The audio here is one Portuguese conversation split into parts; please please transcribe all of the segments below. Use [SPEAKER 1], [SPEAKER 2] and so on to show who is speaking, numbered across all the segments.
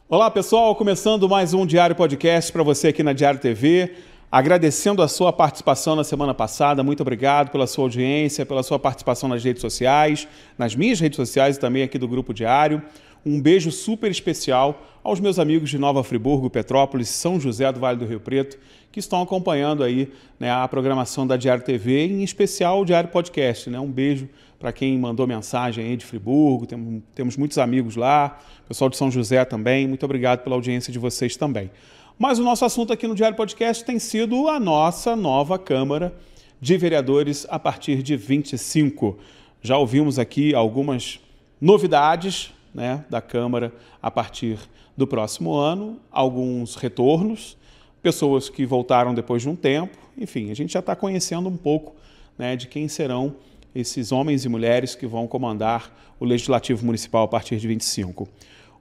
[SPEAKER 1] Olá pessoal, começando mais um Diário Podcast para você aqui na Diário TV. Agradecendo a sua participação na semana passada, muito obrigado pela sua audiência, pela sua participação nas redes sociais, nas minhas redes sociais e também aqui do Grupo Diário. Um beijo super especial aos meus amigos de Nova Friburgo, Petrópolis, São José do Vale do Rio Preto, que estão acompanhando aí, né, a programação da Diário TV, em especial o Diário Podcast. Né? Um beijo para quem mandou mensagem aí de Friburgo, temos muitos amigos lá, pessoal de São José também, muito obrigado pela audiência de vocês também. Mas o nosso assunto aqui no Diário Podcast tem sido a nossa nova Câmara de Vereadores a partir de 25. Já ouvimos aqui algumas novidades, né, da Câmara a partir do próximo ano, alguns retornos, pessoas que voltaram depois de um tempo, enfim, a gente já está conhecendo um pouco, né, de quem serão esses homens e mulheres que vão comandar o Legislativo Municipal a partir de 25.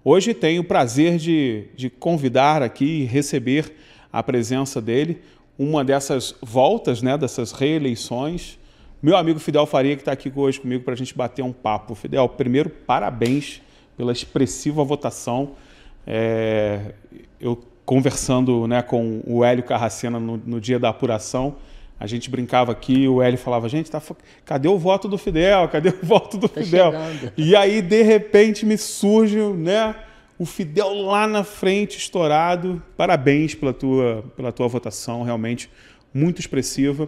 [SPEAKER 1] Hoje tenho o prazer de convidar aqui e receber a presença dele, uma dessas voltas, né, dessas reeleições, meu amigo Fidel Faria, que está aqui hoje comigo para a gente bater um papo. Fidel, primeiro, parabéns pela expressiva votação. Eu conversando, né, com o Hélio Carracena no dia da apuração, a gente brincava aqui, o Hélio falava, gente, cadê o voto do Fidel? Cadê o voto do Fidel? Chegando. E aí, de repente, me surge, né, o Fidel lá na frente, estourado. Parabéns pela tua votação, realmente muito expressiva.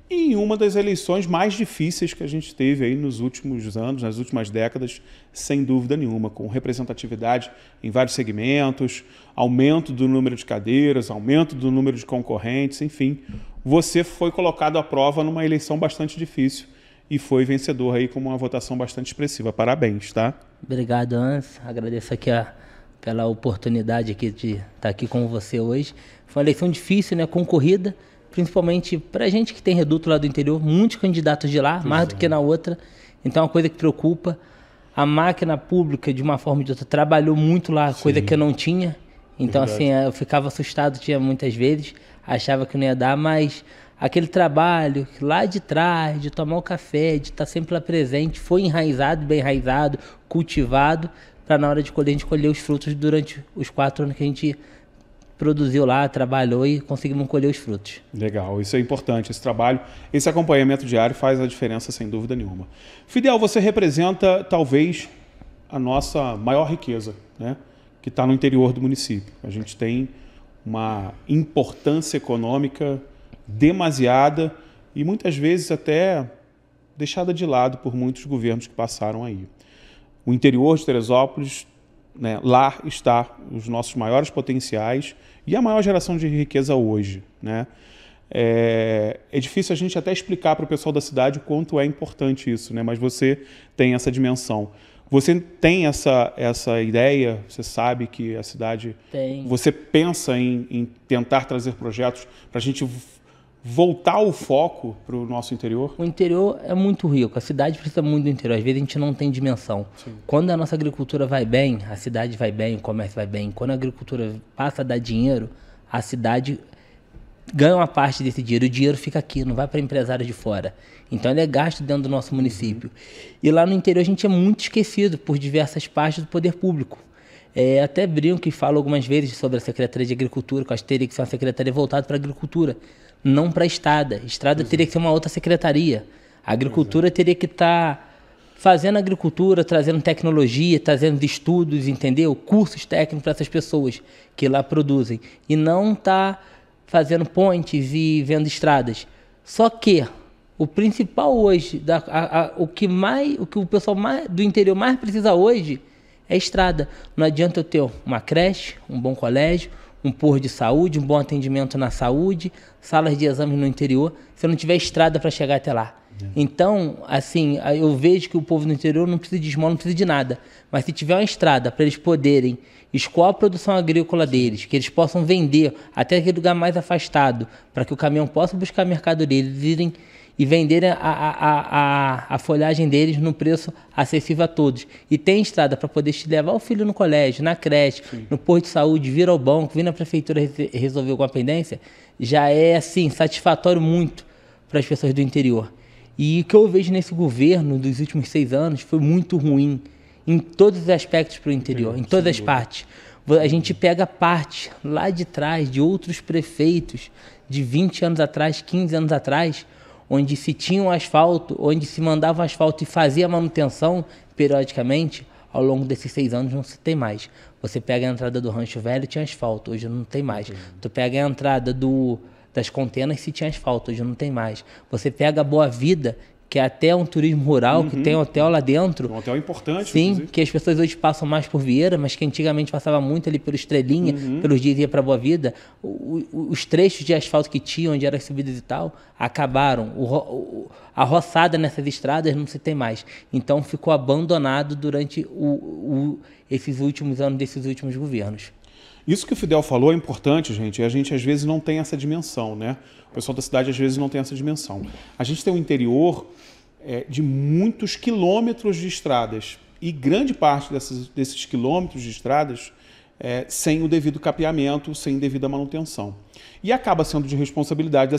[SPEAKER 1] E em uma das eleições mais difíceis que a gente teve aí nos últimos anos, nas últimas décadas, sem dúvida nenhuma, com representatividade em vários segmentos, aumento do número de cadeiras, aumento do número de concorrentes, enfim. Você foi colocado à prova numa eleição bastante difícil e foi vencedor aí com uma votação bastante expressiva. Parabéns, tá?
[SPEAKER 2] Obrigado, Hans. Agradeço aqui pela oportunidade aqui de estar aqui com você hoje. Foi uma eleição difícil, né? Concorrida, principalmente para a gente que tem reduto lá do interior, muitos candidatos de lá, mais do que na outra. Então é uma coisa que preocupa. A máquina pública, de uma forma ou de outra, trabalhou muito lá, coisa que eu não tinha. Então, assim, eu ficava assustado, tinha muitas vezes, achava que não ia dar, mas aquele trabalho lá de trás, de tomar o café, de estar sempre lá presente, foi enraizado, bem enraizado, cultivado, para na hora de colher, a gente colher os frutos durante os 4 anos que a gente produziu lá, trabalhou e conseguimos colher os frutos.
[SPEAKER 1] Legal, isso é importante, esse trabalho, esse acompanhamento diário faz a diferença sem dúvida nenhuma. Fidel, você representa talvez a nossa maior riqueza, né, que está no interior do município. A gente tem uma importância econômica demasiada e muitas vezes até deixada de lado por muitos governos que passaram aí. O interior de Teresópolis, né, lá está os nossos maiores potenciais e a maior geração de riqueza hoje, né? É difícil a gente até explicar para o pessoal da cidade o quanto é importante isso, né? Mas você tem essa dimensão. Você tem essa ideia, você sabe que a cidade...
[SPEAKER 2] Tem.
[SPEAKER 1] Você pensa em tentar trazer projetos para a gente voltar o foco para o nosso interior?
[SPEAKER 2] O interior é muito rico, a cidade precisa muito do interior, às vezes a gente não tem dimensão. Sim. Quando a nossa agricultura vai bem, a cidade vai bem, o comércio vai bem. Quando a agricultura passa a dar dinheiro, a cidade ganha uma parte desse dinheiro, o dinheiro fica aqui, não vai para empresários de fora. Então ele é gasto dentro do nosso município. E lá no interior a gente é muito esquecido por diversas partes do poder público. Até brinco e falo algumas vezes sobre a Secretaria de Agricultura, que eu acho que teria que ser uma secretaria voltada para a agricultura, não para a estrada. Estrada teria que ser uma outra secretaria. A agricultura teria que estar fazendo agricultura, trazendo tecnologia, trazendo estudos, entendeu? Cursos técnicos para essas pessoas que lá produzem. E não estar fazendo pontes e vendo estradas. Só que o principal hoje, o que o pessoal do interior mais precisa hoje é estrada. Não adianta eu ter uma creche, um bom colégio, um posto de saúde, um bom atendimento na saúde, salas de exames no interior, se eu não tiver estrada para chegar até lá. Então, assim, eu vejo que o povo no interior não precisa de esmola, não precisa de nada. Mas se tiver uma estrada para eles poderem escoar a produção agrícola deles, que eles possam vender até aquele lugar mais afastado, para que o caminhão possa buscar mercado deles, irem e venderem a folhagem deles no preço acessível a todos. E tem estrada para poder levar o filho no colégio, na creche, no posto de saúde, vir ao banco, vir na prefeitura resolver alguma pendência, já é, assim, satisfatório muito para as pessoas do interior. E o que eu vejo nesse governo dos últimos 6 anos foi muito ruim em todos os aspectos para o interior, em todas as partes. A gente pega parte lá de trás de outros prefeitos de 20 anos atrás, 15 anos atrás, onde se tinha um asfalto, onde se mandava asfalto e fazia manutenção periodicamente. Ao longo desses 6 anos não se tem mais. Você pega a entrada do Rancho Velho, tinha asfalto, hoje não tem mais. Tu pega a entrada das Contenas, se tinha asfalto, hoje não tem mais. Você pega a Boa Vida, que é até um turismo rural, que tem hotel lá dentro.
[SPEAKER 1] Um hotel importante,
[SPEAKER 2] sim,
[SPEAKER 1] inclusive. Que
[SPEAKER 2] as pessoas hoje passam mais por Vieira, mas que antigamente passava muito ali pelo Estrelinha, pelos dias ia para Boa Vida. Os trechos de asfalto que tinham, onde eram as subidas e tal, acabaram. A roçada nessas estradas não se tem mais. Então ficou abandonado durante esses últimos anos desses últimos governos.
[SPEAKER 1] Isso que o Fidel falou é importante, gente, e a gente às vezes não tem essa dimensão, né? O pessoal da cidade às vezes não tem essa dimensão. A gente tem um interior de muitos quilômetros de estradas, e grande parte desses quilômetros de estradas sem o devido capeamento, sem devida manutenção. E acaba sendo de responsabilidade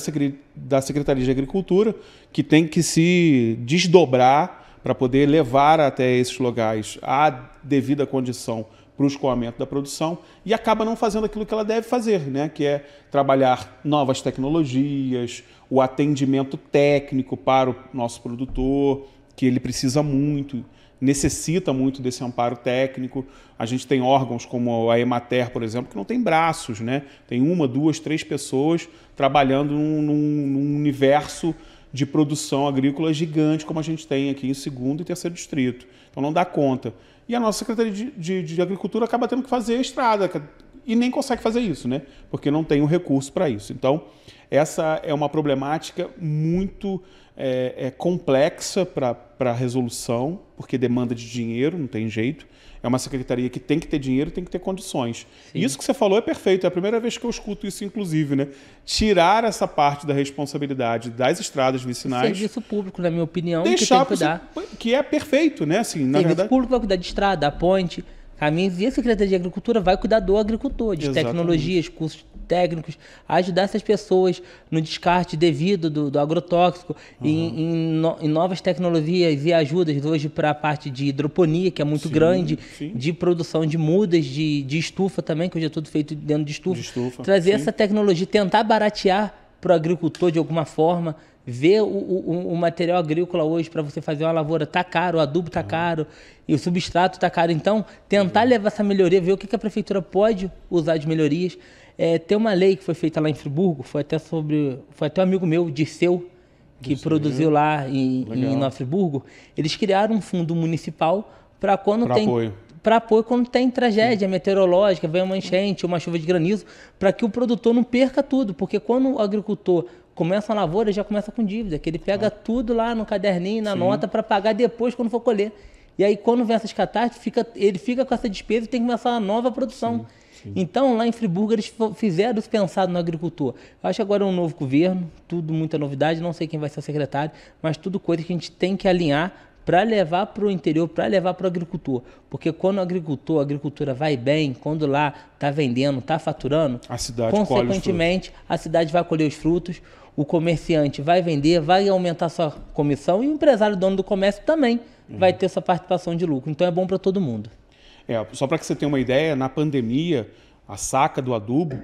[SPEAKER 1] da Secretaria de Agricultura, que tem que se desdobrar para poder levar até esses lugares a devida condição para o escoamento da produção, e acaba não fazendo aquilo que ela deve fazer, né? Que é trabalhar novas tecnologias, o atendimento técnico para o nosso produtor, que ele precisa muito, necessita muito desse amparo técnico. A gente tem órgãos como a Emater, por exemplo, que não tem braços, né? Tem 1, 2, 3 pessoas trabalhando num universo de produção agrícola gigante, como a gente tem aqui em 2º e 3º distrito. Então não dá conta. E a nossa Secretaria de Agricultura acaba tendo que fazer a estrada, e nem consegue fazer isso, né? Porque não tem o recurso para isso. Então, essa é uma problemática muito complexa para a resolução, porque demanda de dinheiro, não tem jeito. É uma secretaria que tem que ter dinheiro, tem que ter condições. Sim. Isso que você falou é perfeito, é a primeira vez que eu escuto isso, inclusive, né? Tirar essa parte da responsabilidade das estradas vicinais.
[SPEAKER 2] Serviço público, na minha opinião,
[SPEAKER 1] deixar
[SPEAKER 2] que tem que cuidar.
[SPEAKER 1] Que é perfeito, né? Assim, na
[SPEAKER 2] Serviço
[SPEAKER 1] verdade,
[SPEAKER 2] público vai cuidar de estrada, da ponte, caminhos, e a Secretaria de Agricultura vai cuidar do agricultor, de tecnologias, cursos técnicos, ajudar essas pessoas no descarte devido do agrotóxico, em novas tecnologias e ajudas hoje para a parte de hidroponia, que é muito grande, de produção de mudas, de estufa também, que hoje é tudo feito dentro de estufa. Trazer essa tecnologia, tentar baratear para o agricultor de alguma forma, ver o material agrícola hoje para você fazer uma lavoura está caro, o adubo está caro e o substrato está caro. Então, tentar levar essa melhoria, ver o que a prefeitura pode usar de melhorias. Tem uma lei que foi feita lá em Friburgo, foi até um amigo meu, Dirceu, que produziu lá em Nova Friburgo. Eles criaram um fundo municipal para quando tem apoio. Para apoio quando tem tragédia meteorológica, vem uma enchente, uma chuva de granizo, para que o produtor não perca tudo, porque quando o agricultor começa uma lavoura, já começa com dívida, que ele pega tudo lá no caderninho, na nota, para pagar depois quando for colher. E aí, quando vem essas catástrofes, ele fica com essa despesa e tem que começar uma nova produção. Então, lá em Friburgo, eles fizeram isso pensado no agricultor. Eu acho que agora é um novo governo, tudo muita novidade, não sei quem vai ser o secretário, mas tudo coisa que a gente tem que alinhar para levar para o interior, para levar para o agricultor. Porque quando a agricultura vai bem, quando lá está vendendo, está faturando,
[SPEAKER 1] a cidade
[SPEAKER 2] consequentemente, a cidade vai colher os frutos, o comerciante vai vender, vai aumentar sua comissão e o empresário, dono do comércio, também vai ter sua participação de lucro. Então é bom para todo mundo.
[SPEAKER 1] Só para que você tenha uma ideia, na pandemia, a saca do adubo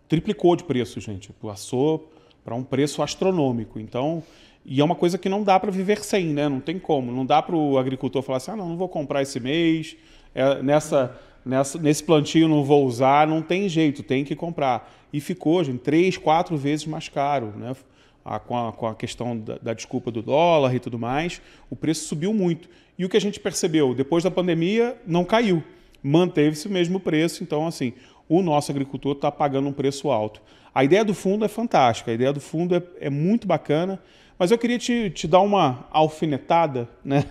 [SPEAKER 1] triplicou de preço, gente. Passou para um preço astronômico. Então, e é uma coisa que não dá para viver sem, né? Não tem como. Não dá para o agricultor falar assim, não vou comprar esse mês, nesse plantio não vou usar, não tem jeito, tem que comprar. E ficou, gente, 3, 4 vezes mais caro, né? Com a questão da desculpa do dólar e tudo mais, o preço subiu muito. E o que a gente percebeu, depois da pandemia, não caiu. Manteve-se o mesmo preço, então, assim, o nosso agricultor está pagando um preço alto. A ideia do fundo é fantástica, a ideia do fundo é muito bacana, mas eu queria te dar uma alfinetada, né?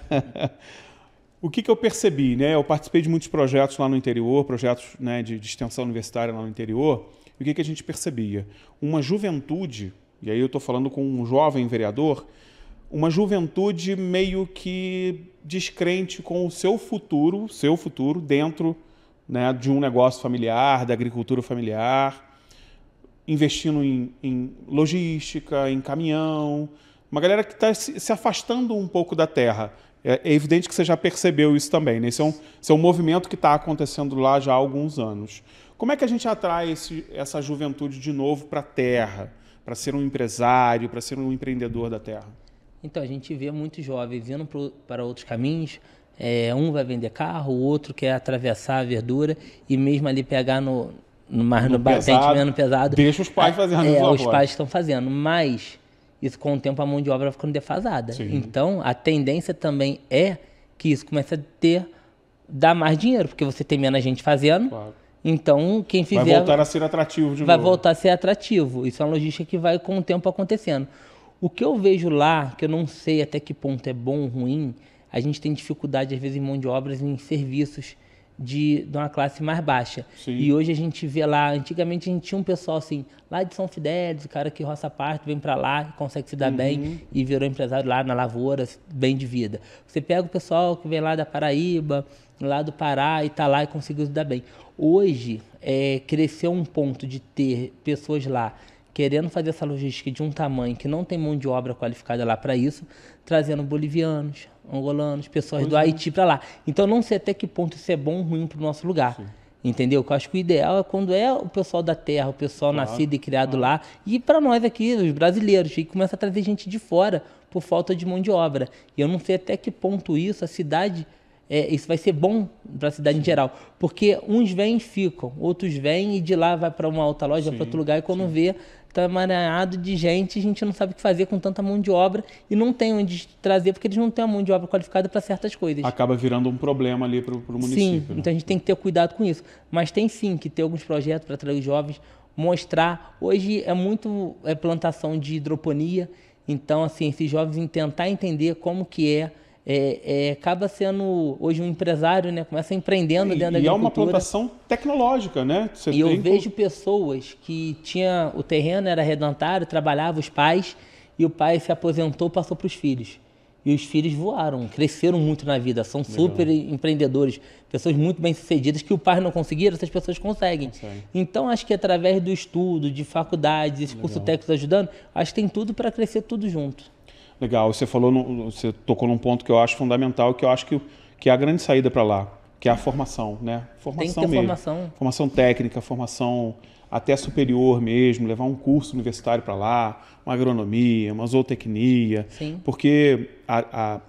[SPEAKER 1] O que eu percebi, né? Eu participei de muitos projetos lá no interior, projetos, né, de extensão universitária lá no interior, e o que a gente percebia? Uma juventude, e aí eu estou falando com um jovem vereador, uma juventude meio que descrente com o seu futuro dentro, né, de um negócio familiar, da agricultura familiar, investindo em logística, em caminhão, uma galera que está se afastando um pouco da terra. É evidente que você já percebeu isso também, né? Esse é um movimento que está acontecendo lá já há alguns anos. Como é que a gente atrai essa juventude de novo para a terra, para ser um empresário, para ser um empreendedor da terra?
[SPEAKER 2] Então, a gente vê muitos jovens indo para outros caminhos. Um vai vender carro, o outro quer atravessar a verdura e mesmo ali pegar no batente menos pesado.
[SPEAKER 1] Deixa os pais fazendo isso.
[SPEAKER 2] Os pais estão fazendo, mas isso com o tempo a mão de obra vai ficando defasada. Sim. Então, a tendência também é que isso comece a dar mais dinheiro, porque você tem menos gente fazendo. Claro. Então, quem fizer...
[SPEAKER 1] Vai voltar a ser atrativo de novo.
[SPEAKER 2] Vai voltar a ser atrativo. Isso é uma logística que vai com o tempo acontecendo. O que eu vejo lá, que eu não sei até que ponto é bom ou ruim, a gente tem dificuldade, às vezes, em mão de obras, em serviços de uma classe mais baixa. Sim. E hoje a gente vê lá, antigamente a gente tinha um pessoal assim, lá de São Fidélis, o cara que roça parte, vem para lá, consegue se dar bem e virou empresário lá na lavoura, bem de vida. Você pega o pessoal que vem lá da Paraíba, lá do Pará e tá lá e conseguiu se dar bem. Hoje, cresceu um ponto de ter pessoas lá querendo fazer essa logística de um tamanho que não tem mão de obra qualificada lá para isso, trazendo bolivianos, angolanos, pessoas do Haiti para lá. Então, não sei até que ponto isso é bom ou ruim para o nosso lugar. Sim. Entendeu? Eu acho que o ideal é quando é o pessoal da terra, o pessoal nascido e criado lá, e para nós aqui, os brasileiros, e começa a trazer gente de fora por falta de mão de obra. E eu não sei até que ponto isso, a cidade... isso vai ser bom para a cidade em geral, porque uns vêm e ficam, outros vêm e de lá vai para uma outra loja, para outro lugar, e quando vê, está emaranhado de gente, a gente não sabe o que fazer com tanta mão de obra e não tem onde trazer, porque eles não têm a mão de obra qualificada para certas coisas.
[SPEAKER 1] Acaba virando um problema ali para o município.
[SPEAKER 2] Sim,
[SPEAKER 1] né?
[SPEAKER 2] Então a gente tem que ter cuidado com isso, mas tem sim que ter alguns projetos para atrair os jovens, mostrar, hoje é muito plantação de hidroponia, então assim, esses jovens tentar entender como que acaba sendo hoje um empresário, né? Começa empreendendo dentro da agricultura. E é uma
[SPEAKER 1] plantação tecnológica, né?
[SPEAKER 2] Eu vejo pessoas que o terreno era arredentado, trabalhava os pais, e o pai se aposentou, passou para os filhos. E os filhos voaram, cresceram muito na vida, são super empreendedores, pessoas muito bem-sucedidas, que o pai não conseguiram, essas pessoas conseguem. Então, acho que através do estudo, de faculdades, esse curso técnico ajudando, acho que tem tudo para crescer tudo junto.
[SPEAKER 1] Legal, você tocou num ponto que eu acho fundamental, que eu acho que é a grande saída para lá, que é a formação, né? Formação
[SPEAKER 2] tem que ter
[SPEAKER 1] mesmo. Formação técnica, formação até superior mesmo, levar um curso universitário para lá, uma agronomia, uma zootecnia.
[SPEAKER 2] Sim.
[SPEAKER 1] Porque a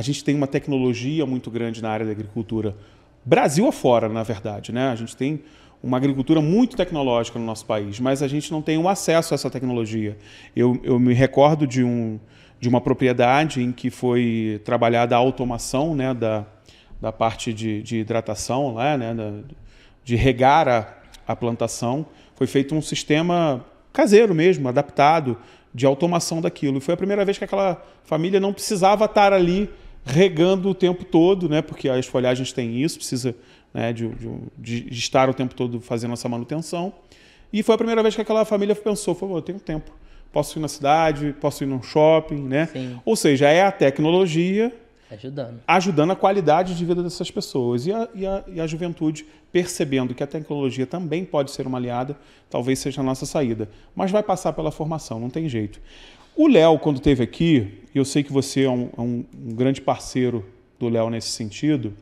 [SPEAKER 1] gente tem uma tecnologia muito grande na área da agricultura, Brasil afora, na verdade, né? A gente tem uma agricultura muito tecnológica no nosso país, mas a gente não tem um acesso a essa tecnologia. Eu me recordo de uma propriedade em que foi trabalhada a automação, né, da parte de hidratação, lá, né, de regar a plantação. Foi feito um sistema caseiro mesmo, adaptado, de automação daquilo. E foi a primeira vez que aquela família não precisava estar ali regando o tempo todo, né, porque as folhagens têm isso, precisa, né, de estar o tempo todo fazendo essa manutenção. E foi a primeira vez que aquela família pensou, falou, eu tenho tempo. Posso ir na cidade, posso ir num shopping, né?
[SPEAKER 2] Sim.
[SPEAKER 1] Ou seja, é a tecnologia
[SPEAKER 2] ajudando
[SPEAKER 1] a qualidade de vida dessas pessoas. E a juventude percebendo que a tecnologia também pode ser uma aliada, talvez seja a nossa saída. Mas vai passar pela formação, não tem jeito. O Léo, quando esteve aqui, eu sei que você é um grande parceiro do Léo nesse sentido,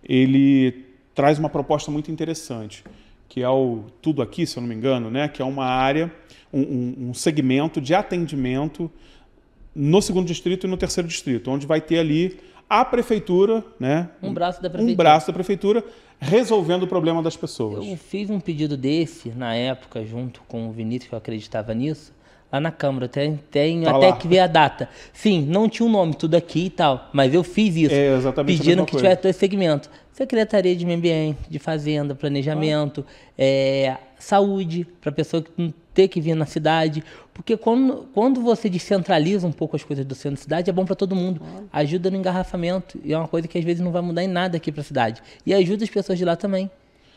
[SPEAKER 1] ele traz uma proposta muito interessante, que é o Tudo Aqui, se eu não me engano, né? Que é uma área... Um segmento de atendimento no 2º distrito e no 3º distrito, onde vai ter ali a prefeitura, né?
[SPEAKER 2] Um braço da prefeitura.
[SPEAKER 1] Um braço da prefeitura resolvendo o problema das pessoas.
[SPEAKER 2] Eu fiz um pedido desse, na época, junto com o Vinícius, que eu acreditava nisso, lá na Câmara, até que ver a data. Sim, não tinha um nome, Tudo Aqui e tal, mas eu fiz isso, pedindo que tivesse dois segmentos. Secretaria de Meio Ambiente, de Fazenda, Planejamento, saúde, para a pessoa que não ter que vir na cidade. Porque quando você descentraliza um pouco as coisas do centro da cidade, é bom para todo mundo. Ajuda no engarrafamento. E é uma coisa que às vezes não vai mudar em nada aqui para a cidade. E ajuda as pessoas de lá também.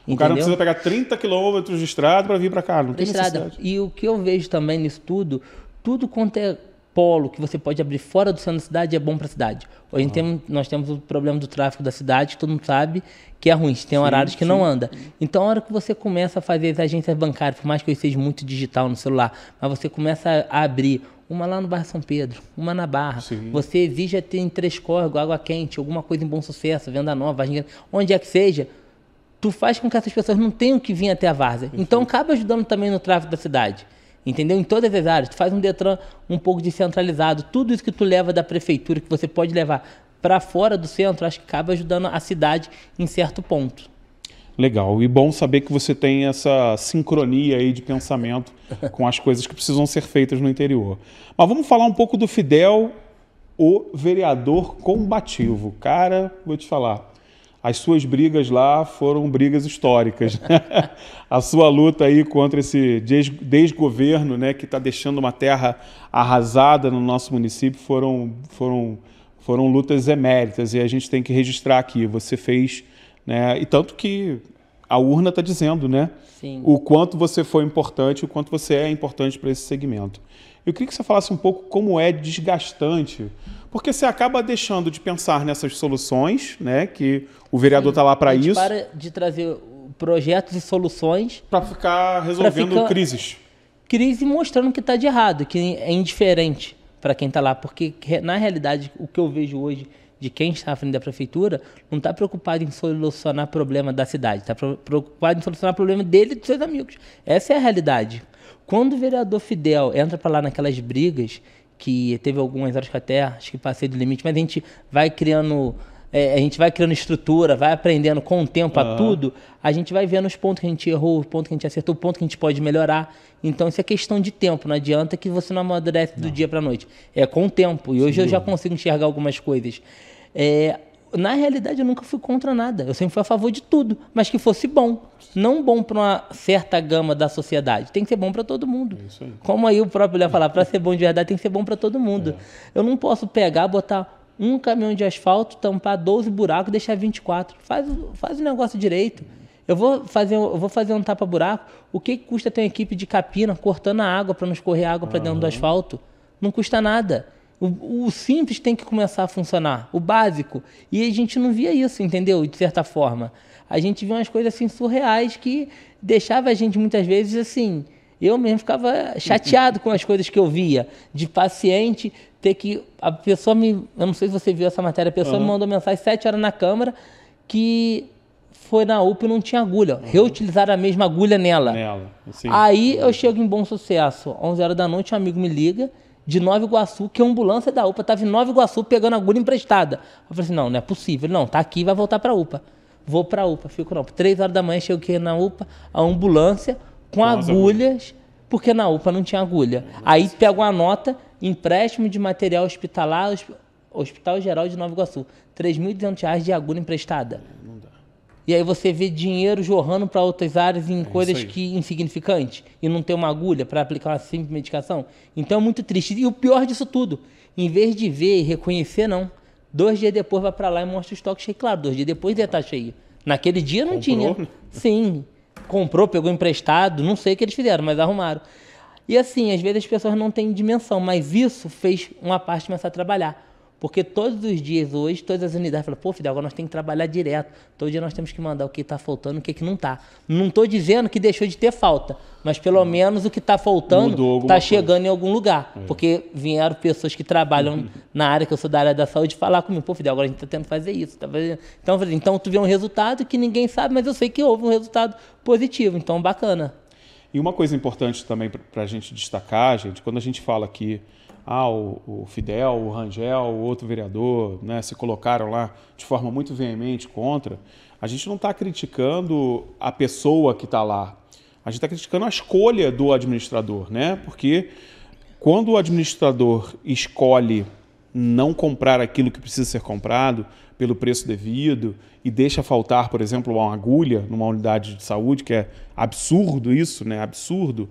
[SPEAKER 1] O cara não precisa pegar 30 quilômetros de estrada para vir para cá, não tem necessidade.
[SPEAKER 2] E o que eu vejo também nisso tudo quanto é polo que você pode abrir fora do centro da cidade é bom para a cidade. Hoje nós temos o problema do tráfego da cidade, que todo mundo sabe que é ruim, tem horários que não anda. Então, a hora que você começa a fazer as agências bancárias, por mais que eu seja muito digital no celular, mas você começa a abrir uma lá no bairro São Pedro, uma na Barra.
[SPEAKER 1] Sim.
[SPEAKER 2] Você exige ter em Três Córregos, Água Quente, alguma coisa em Bom Sucesso, Venda Nova, Varginha, onde é que seja, tu faz com que essas pessoas não tenham que vir até a várzea. Então, acaba ajudando também no tráfego da cidade. Entendeu? Em todas as áreas. Tu faz um Detran um pouco descentralizado. Tudo isso que tu leva da prefeitura, que você pode levar para fora do centro, acho que acaba ajudando a cidade em certo ponto.
[SPEAKER 1] Legal. E bom saber que você tem essa sincronia aí de pensamento com as coisas que precisam ser feitas no interior. Mas vamos falar um pouco do Fidel, o vereador combativo. Cara, vou te falar. As suas brigas lá foram brigas históricas. A sua luta aí contra esse desgoverno, né, que está deixando uma terra arrasada no nosso município, foram lutas eméritas, e a gente tem que registrar aqui. Você fez, né, e tanto que a urna está dizendo, né,
[SPEAKER 2] Sim.
[SPEAKER 1] o quanto você foi importante, o quanto você é importante para esse segmento. Eu queria que você falasse um pouco como é desgastante, porque você acaba deixando de pensar nessas soluções, né, que o vereador está lá para isso.
[SPEAKER 2] Para de trazer projetos e soluções
[SPEAKER 1] para ficar resolvendo crises.
[SPEAKER 2] Crise mostrando que está de errado, que é indiferente para quem está lá. Porque, na realidade, o que eu vejo hoje de quem está à frente da prefeitura não está preocupado em solucionar problema da cidade, está preocupado em solucionar problema dele e dos seus amigos. Essa é a realidade. Quando o vereador Fidel entra para lá naquelas brigas, que teve algumas horas que até acho que passei do limite, mas a gente vai criando estrutura, vai aprendendo com o tempo a tudo, a gente vai vendo os pontos que a gente errou, os pontos que a gente acertou, o ponto que a gente pode melhorar. Então isso é questão de tempo, não adianta que você não amadurece do dia para a noite. É com o tempo, e hoje eu já consigo enxergar algumas coisas. Na realidade eu nunca fui contra nada, eu sempre fui a favor de tudo, mas que fosse bom. Não bom para uma certa gama da sociedade, tem que ser bom para todo mundo.
[SPEAKER 1] Isso aí.
[SPEAKER 2] Como aí o próprio ia falar, para ser bom de verdade tem que ser bom para todo mundo. Eu não posso pegar, botar um caminhão de asfalto, tampar 12 buracos e deixar 24. Faz o negócio direito. Eu vou fazer um tapa-buraco. O que custa ter uma equipe de capina cortando a água para não escorrer água para dentro do asfalto? Não custa nada. O simples tem que começar a funcionar, o básico. E a gente não via isso, entendeu? De certa forma. A gente via umas coisas assim surreais que deixava a gente muitas vezes assim... Eu mesmo ficava chateado com as coisas que eu via, de paciente ter que... A pessoa me... Eu não sei se você viu essa matéria, a pessoa me mandou mensagem 7 horas na Câmara que foi na UPA e não tinha agulha. Reutilizaram a mesma agulha nela. Aí eu chego em Bom Sucesso, 11 horas da noite, um amigo me liga de Nova Iguaçu, que a ambulância da UPA estava em Nova Iguaçu pegando agulha emprestada. Eu falei assim, não é possível. Não, tá aqui, vai voltar para a UPA. Vou para a UPA, fico não. 3 horas da manhã chego aqui na UPA, a ambulância... com agulhas, porque na UPA não tinha agulha. Aí pega uma nota, empréstimo de material hospitalar, Hospital Geral de Nova Iguaçu, R$3.200 de agulha emprestada. Não dá. E aí você vê dinheiro jorrando para outras áreas em coisas que insignificantes, e não tem uma agulha para aplicar uma simples medicação. Então é muito triste. E o pior disso tudo, em vez de ver e reconhecer, não. 2 dias depois vai para lá e mostra o estoque cheio. Claro, 2 dias depois ia estar cheio. Naquele dia não tinha. Sim. Comprou, pegou emprestado, não sei o que eles fizeram, mas arrumaram. E assim, às vezes as pessoas não têm dimensão, mas isso fez uma parte começar a trabalhar. Porque todos os dias hoje, todas as unidades falam, pô, Fidel, agora nós temos que trabalhar direto. Todo dia nós temos que mandar o que está faltando, o que não está. Não estou dizendo que deixou de ter falta, mas pelo menos o que está faltando está chegando em algum lugar. Porque vieram pessoas que trabalham na área, que eu sou da área da saúde, falar comigo, pô, Fidel, agora a gente está tentando fazer isso. Tá fazendo... Então tu vê um resultado que ninguém sabe, mas eu sei que houve um resultado positivo, então bacana.
[SPEAKER 1] E uma coisa importante também para a gente destacar, gente, quando a gente fala aqui, o Fidel, o Rangel, o outro vereador, né, se colocaram lá de forma muito veemente contra, a gente não está criticando a pessoa que está lá, a gente está criticando a escolha do administrador, né? Porque quando o administrador escolhe não comprar aquilo que precisa ser comprado pelo preço devido e deixa faltar, por exemplo, uma agulha numa unidade de saúde, que é absurdo isso, né? Absurdo.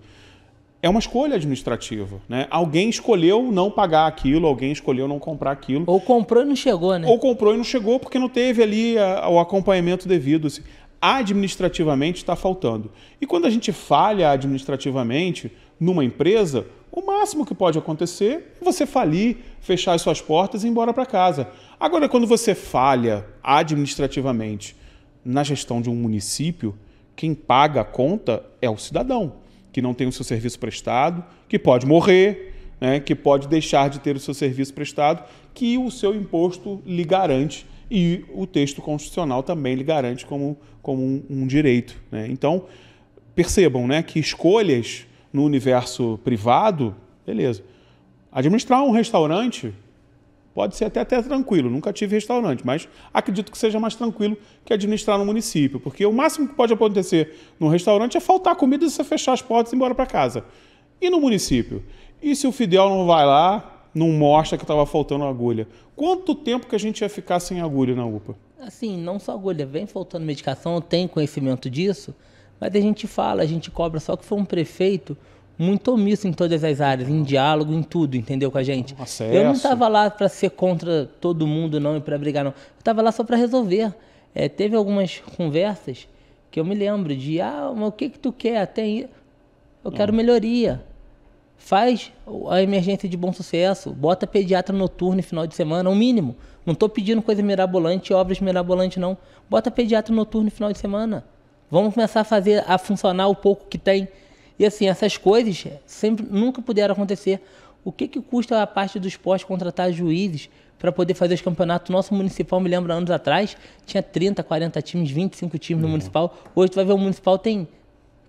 [SPEAKER 1] É uma escolha administrativa, né? Alguém escolheu não pagar aquilo, alguém escolheu não comprar aquilo.
[SPEAKER 2] Ou comprou e não chegou, né?
[SPEAKER 1] Ou comprou e não chegou porque não teve ali o acompanhamento devido. Assim. Administrativamente está faltando. E quando a gente falha administrativamente numa empresa, o máximo que pode acontecer é você falir, fechar as suas portas e ir embora para casa. Agora, quando você falha administrativamente na gestão de um município, quem paga a conta é o cidadão, que não tem o seu serviço prestado, que pode morrer, né, que pode deixar de ter o seu serviço prestado, que o seu imposto lhe garante e o texto constitucional também lhe garante como um direito, né? Então, percebam, né, que escolhas no universo privado, beleza. Administrar um restaurante pode ser até tranquilo, nunca tive restaurante, mas acredito que seja mais tranquilo que administrar no município, porque o máximo que pode acontecer no restaurante é faltar comida e você fechar as portas e ir embora para casa. E no município? E se o Fidel não vai lá, não mostra que estava faltando agulha? Quanto tempo que a gente ia ficar sem agulha na UPA?
[SPEAKER 2] Assim, não só agulha, vem faltando medicação, eu tenho conhecimento disso, mas a gente fala, a gente cobra, só que foi um prefeito muito omisso em todas as áreas, em diálogo, em tudo, entendeu, com a gente?
[SPEAKER 1] Acesso.
[SPEAKER 2] Eu não estava lá para ser contra todo mundo, não, e para brigar, não. Eu estava lá só para resolver. Teve algumas conversas que eu me lembro de, mas o que tu quer? Eu quero melhoria. Faz a emergência de Bom Sucesso, bota pediatra noturno no final de semana, o mínimo. Não estou pedindo coisa mirabolante, obras mirabolantes, não. Bota pediatra noturno no final de semana. Vamos começar a funcionar o pouco que tem. E assim, essas coisas nunca puderam acontecer. O que custa a parte do esporte contratar juízes para poder fazer os campeonatos? Nosso municipal, me lembro, anos atrás, tinha 30, 40 times, 25 times no municipal. Hoje tu vai ver o municipal tem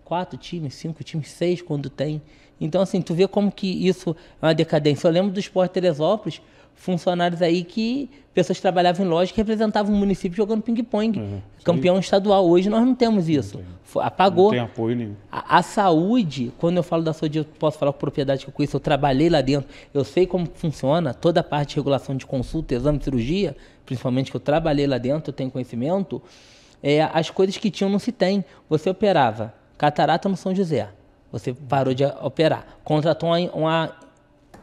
[SPEAKER 2] 4 times, 5 times, 6 quando tem. Então assim, tu vê como que isso é uma decadência. Eu lembro do Esporte Teresópolis, funcionários aí pessoas que trabalhavam em loja que representavam o município jogando ping-pong. Campeão estadual. Hoje nós não temos isso. Apagou.
[SPEAKER 1] Não tem apoio nenhum.
[SPEAKER 2] A saúde, quando eu falo da saúde, eu posso falar com propriedade que eu conheço, eu trabalhei lá dentro, eu sei como funciona toda a parte de regulação de consulta, exame de cirurgia, principalmente que eu trabalhei lá dentro, eu tenho conhecimento, as coisas que tinham não se tem. Você operava catarata no São José, você parou de operar, contratou uma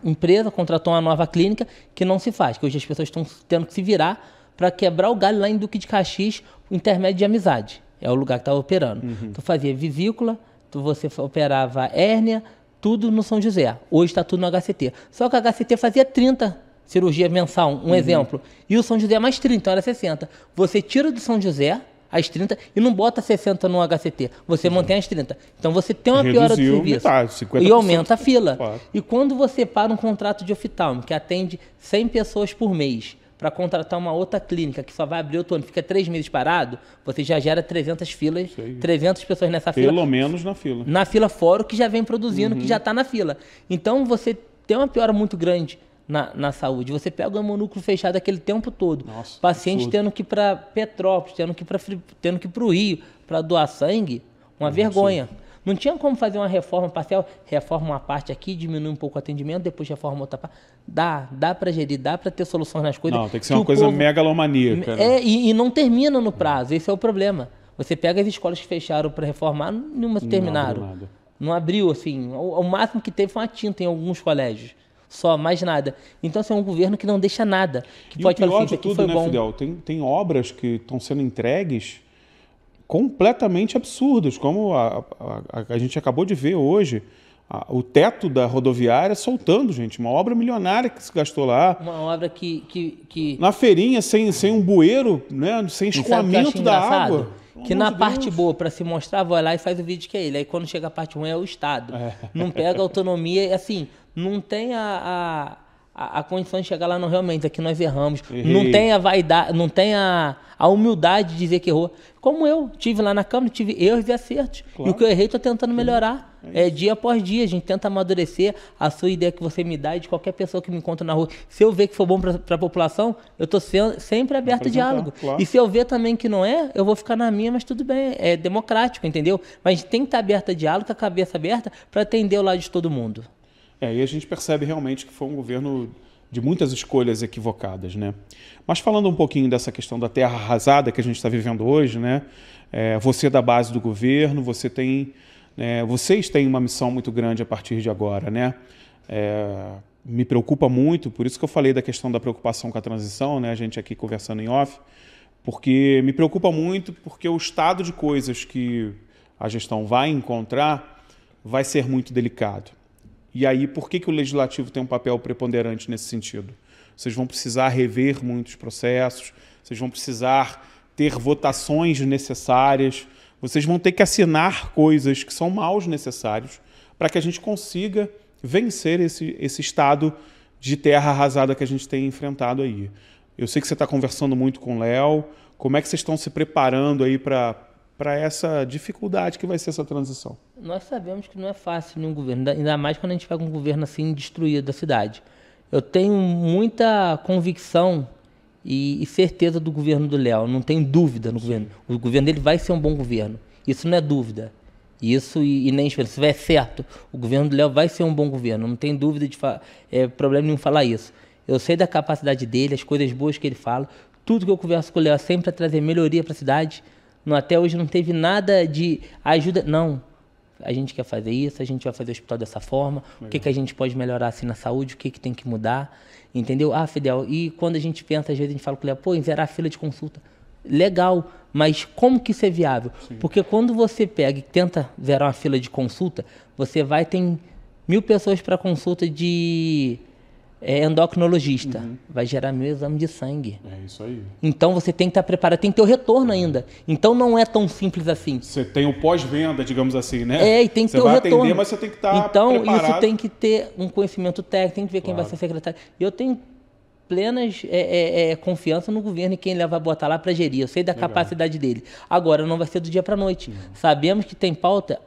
[SPEAKER 2] empresa, contratou uma nova clínica que não se faz, que hoje as pessoas estão tendo que se virar para quebrar o galho lá em Duque de Caxias, o intermédio de amizade. É o lugar que estava operando. Tu fazia vesícula, você operava hérnia, tudo no São José. Hoje está tudo no HCT. Só que a HCT fazia 30 cirurgias mensal, um exemplo. E o São José mais 30, então era 60. Você tira do São José as 30 e não bota 60 no HCT. Você mantém as 30. Então você tem uma piora do serviço.
[SPEAKER 1] Metade, 50%.
[SPEAKER 2] E aumenta a fila.
[SPEAKER 1] Claro.
[SPEAKER 2] E quando você para um contrato de oftalmo, que atende 100 pessoas por mês, para contratar uma outra clínica que só vai abrir outro ano, fica 3 meses parado, você já gera 300 filas, 300 pessoas nessa fila.
[SPEAKER 1] Pelo menos na fila.
[SPEAKER 2] Na fila fora, o que já vem produzindo, que já está na fila. Então, você tem uma piora muito grande na saúde. Você pega o hemonúcleo fechado aquele tempo todo.
[SPEAKER 1] Nossa,
[SPEAKER 2] paciente
[SPEAKER 1] absurdo.
[SPEAKER 2] tendo que ir para Petrópolis, tendo que ir para o Rio para doar sangue, uma vergonha. Absurdo. Não tinha como fazer uma reforma parcial, reforma uma parte aqui, diminui um pouco o atendimento, depois reforma outra parte. Dá para gerir, dá para ter soluções nas coisas.
[SPEAKER 1] Não, tem que ser uma coisa megalomaníaca.
[SPEAKER 2] E não termina no prazo, esse é o problema. Você pega as escolas que fecharam para reformar, nenhuma terminaram. Não abriu, assim. O máximo que teve foi uma tinta em alguns colégios. Só, mais nada. Então, assim, é um governo que não deixa nada. Que
[SPEAKER 1] e
[SPEAKER 2] pode
[SPEAKER 1] o pior
[SPEAKER 2] falar
[SPEAKER 1] de
[SPEAKER 2] assim,
[SPEAKER 1] tudo,
[SPEAKER 2] foi
[SPEAKER 1] né,
[SPEAKER 2] bom.
[SPEAKER 1] Fidel? Tem obras que estão sendo entregues completamente absurdas, como a gente acabou de ver hoje, o teto da rodoviária soltando, gente, uma obra milionária que se gastou lá.
[SPEAKER 2] Uma obra que...
[SPEAKER 1] Na feirinha, sem um bueiro, né, sem escoamento da água.
[SPEAKER 2] Que na parte boa, para se mostrar, vai lá e faz o vídeo que é ele. Aí quando chega a parte ruim é o Estado. Não pega a autonomia, assim, não tem a condição de chegar lá, não, realmente, aqui nós erramos.
[SPEAKER 1] Errei.
[SPEAKER 2] Não tem a vaidade, não tem a humildade de dizer que errou. Como eu, tive lá na Câmara, tive erros e acertos. Claro. E o que eu errei, estou tentando melhorar. Dia após dia, a gente tenta amadurecer a sua ideia que você me dá e de qualquer pessoa que me encontra na rua. Se eu ver que for bom para a população, eu estou sempre aberto a diálogo.
[SPEAKER 1] Claro.
[SPEAKER 2] E se eu ver também que não é, eu vou ficar na minha, mas tudo bem, é democrático, entendeu? Mas a gente tem que estar aberto a diálogo, com a cabeça aberta, para atender o lado de todo mundo.
[SPEAKER 1] E a gente percebe realmente que foi um governo de muitas escolhas equivocadas, né? Mas falando um pouquinho dessa questão da terra arrasada que a gente está vivendo hoje, né? Você é da base do governo, vocês têm uma missão muito grande a partir de agora, né? Me preocupa muito, por isso que eu falei da questão da preocupação com a transição, né? A gente aqui conversando em off, porque me preocupa muito porque o estado de coisas que a gestão vai encontrar vai ser muito delicado. E aí, por que o Legislativo tem um papel preponderante nesse sentido? Vocês vão precisar rever muitos processos, vocês vão precisar ter votações necessárias, vocês vão ter que assinar coisas que são maus necessários para que a gente consiga vencer esse estado de terra arrasada que a gente tem enfrentado aí. Eu sei que você está conversando muito com o Léo. Como é que vocês estão se preparando aí para essa dificuldade que vai ser essa transição?
[SPEAKER 2] Nós sabemos que não é fácil nenhum governo, ainda mais quando a gente pega um governo assim destruído da cidade. Eu tenho muita convicção e certeza do governo do Léo, não tenho dúvida no governo. O governo dele vai ser um bom governo, isso não é dúvida. Isso e nem esperança, se vai certo, o governo do Léo vai ser um bom governo, não tem dúvida de problema nenhum falar isso. Eu sei da capacidade dele, as coisas boas que ele fala, tudo que eu converso com o Léo é sempre para trazer melhoria para a cidade. Até hoje não teve nada de ajuda, não. A gente quer fazer isso, a gente vai fazer o hospital dessa forma, o que a gente pode melhorar assim na saúde, o que tem que mudar, entendeu? Fidel, e quando a gente pensa, às vezes a gente fala com o Léo, pô, zerar a fila de consulta. Legal, mas como que isso é viável? Sim. Porque quando você pega e tenta zerar uma fila de consulta, você vai ter 1.000 pessoas para consulta de endocrinologista. Vai gerar 1.000 exames de sangue.
[SPEAKER 1] É isso aí.
[SPEAKER 2] Então você tem que estar preparado, tem que ter o retorno ainda. Então não é tão simples assim.
[SPEAKER 1] Você tem o pós-venda, digamos assim, né?
[SPEAKER 2] E tem que ter o retorno. Você vai atender, mas você tem que estar preparado. Então isso tem que ter um conhecimento técnico, tem que ver quem vai ser secretário. Eu tenho plenas confiança no governo e quem ele vai botar lá para gerir. Eu sei da capacidade dele. Agora, não vai ser do dia para a noite. Sabemos que tem pauta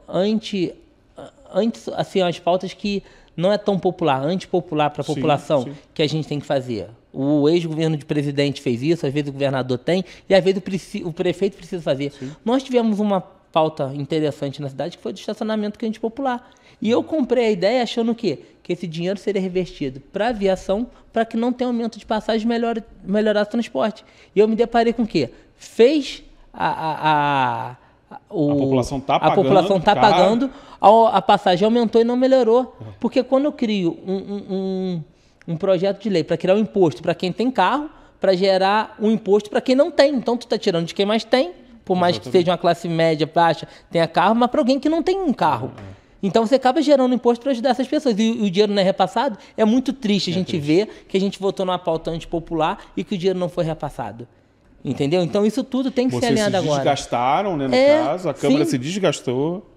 [SPEAKER 2] assim, as pautas que não é tão popular, antipopular para a população, que a gente tem que fazer. O ex-governo de presidente fez isso, às vezes o governador tem, e às vezes o prefeito precisa fazer. Nós tivemos uma pauta interessante na cidade, que foi do estacionamento que é antipopular. E eu comprei a ideia achando o quê? Que esse dinheiro seria revertido para a aviação, para que não tenha aumento de passagem e melhorar o transporte. E eu me deparei com o quê? Fez a população está pagando, a passagem aumentou e não melhorou. Porque quando eu crio um projeto de lei para criar um imposto para quem tem carro, para gerar um imposto para quem não tem. Então, tu está tirando de quem mais tem, por mais que seja uma classe média, baixa, tenha carro, mas para alguém que não tem um carro. Então, você acaba gerando imposto para ajudar essas pessoas. E o dinheiro não é repassado. É muito triste a gente ver que a gente votou numa pauta antipopular e que o dinheiro não foi repassado. Entendeu? Então, isso tudo tem que ser alinhado agora.
[SPEAKER 1] Vocês se desgastaram, né, no caso. A Câmara se desgastou.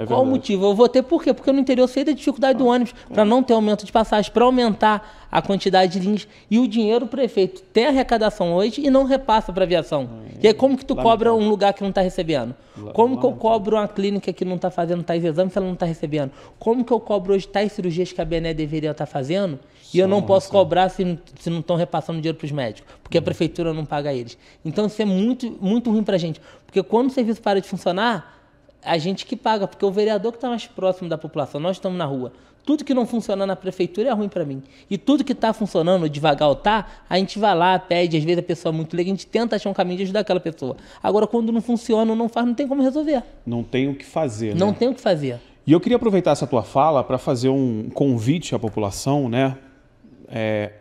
[SPEAKER 2] Qual o motivo? Eu votei por quê? Porque no interior eu sei da dificuldade do ônibus, para não ter aumento de passagem, para aumentar a quantidade de linhas. E o dinheiro, o prefeito tem arrecadação hoje e não repassa para a aviação. E aí como que tu cobra um lugar que não está recebendo? Como que eu cobro uma clínica que não está fazendo tais exames se ela não está recebendo? Como que eu cobro hoje tais cirurgias que a BNE deveria estar fazendo e eu não posso cobrar se não estão repassando dinheiro para os médicos? Porque a prefeitura não paga eles. Então isso é muito, muito ruim para a gente. Porque quando o serviço para de funcionar, a gente que paga, porque o vereador que está mais próximo da população, nós estamos na rua. Tudo que não funciona na prefeitura é ruim para mim. E tudo que está funcionando, devagar ou a gente vai lá, pede, às vezes a pessoa é muito leiga, a gente tenta achar um caminho de ajudar aquela pessoa. Agora, quando não funciona, não faz, não tem como resolver.
[SPEAKER 1] Não tem o que fazer, né?
[SPEAKER 2] Não tem o que fazer.
[SPEAKER 1] E eu queria aproveitar essa tua fala para fazer um convite à população, né?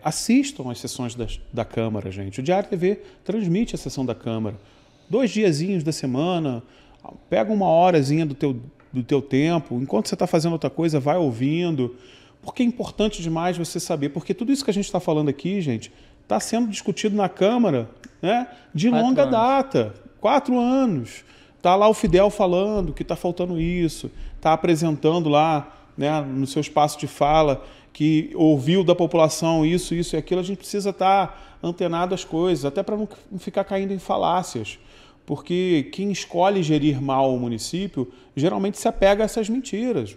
[SPEAKER 1] Assistam às sessões da Câmara, gente. O Diário TV transmite a sessão da Câmara. 2 diazinhos da semana. Pega uma horazinha do teu tempo, enquanto você está fazendo outra coisa, vai ouvindo, porque é importante demais você saber, porque tudo isso que a gente está falando aqui, gente, está sendo discutido na Câmara, né, de longa data, 4 anos. Está lá o Fidel falando que está faltando isso, está apresentando lá, né, no seu espaço de fala, que ouviu da população isso e aquilo. A gente precisa estar antenado às coisas, até para não ficar caindo em falácias. Porque quem escolhe gerir mal o município geralmente se apega a essas mentiras.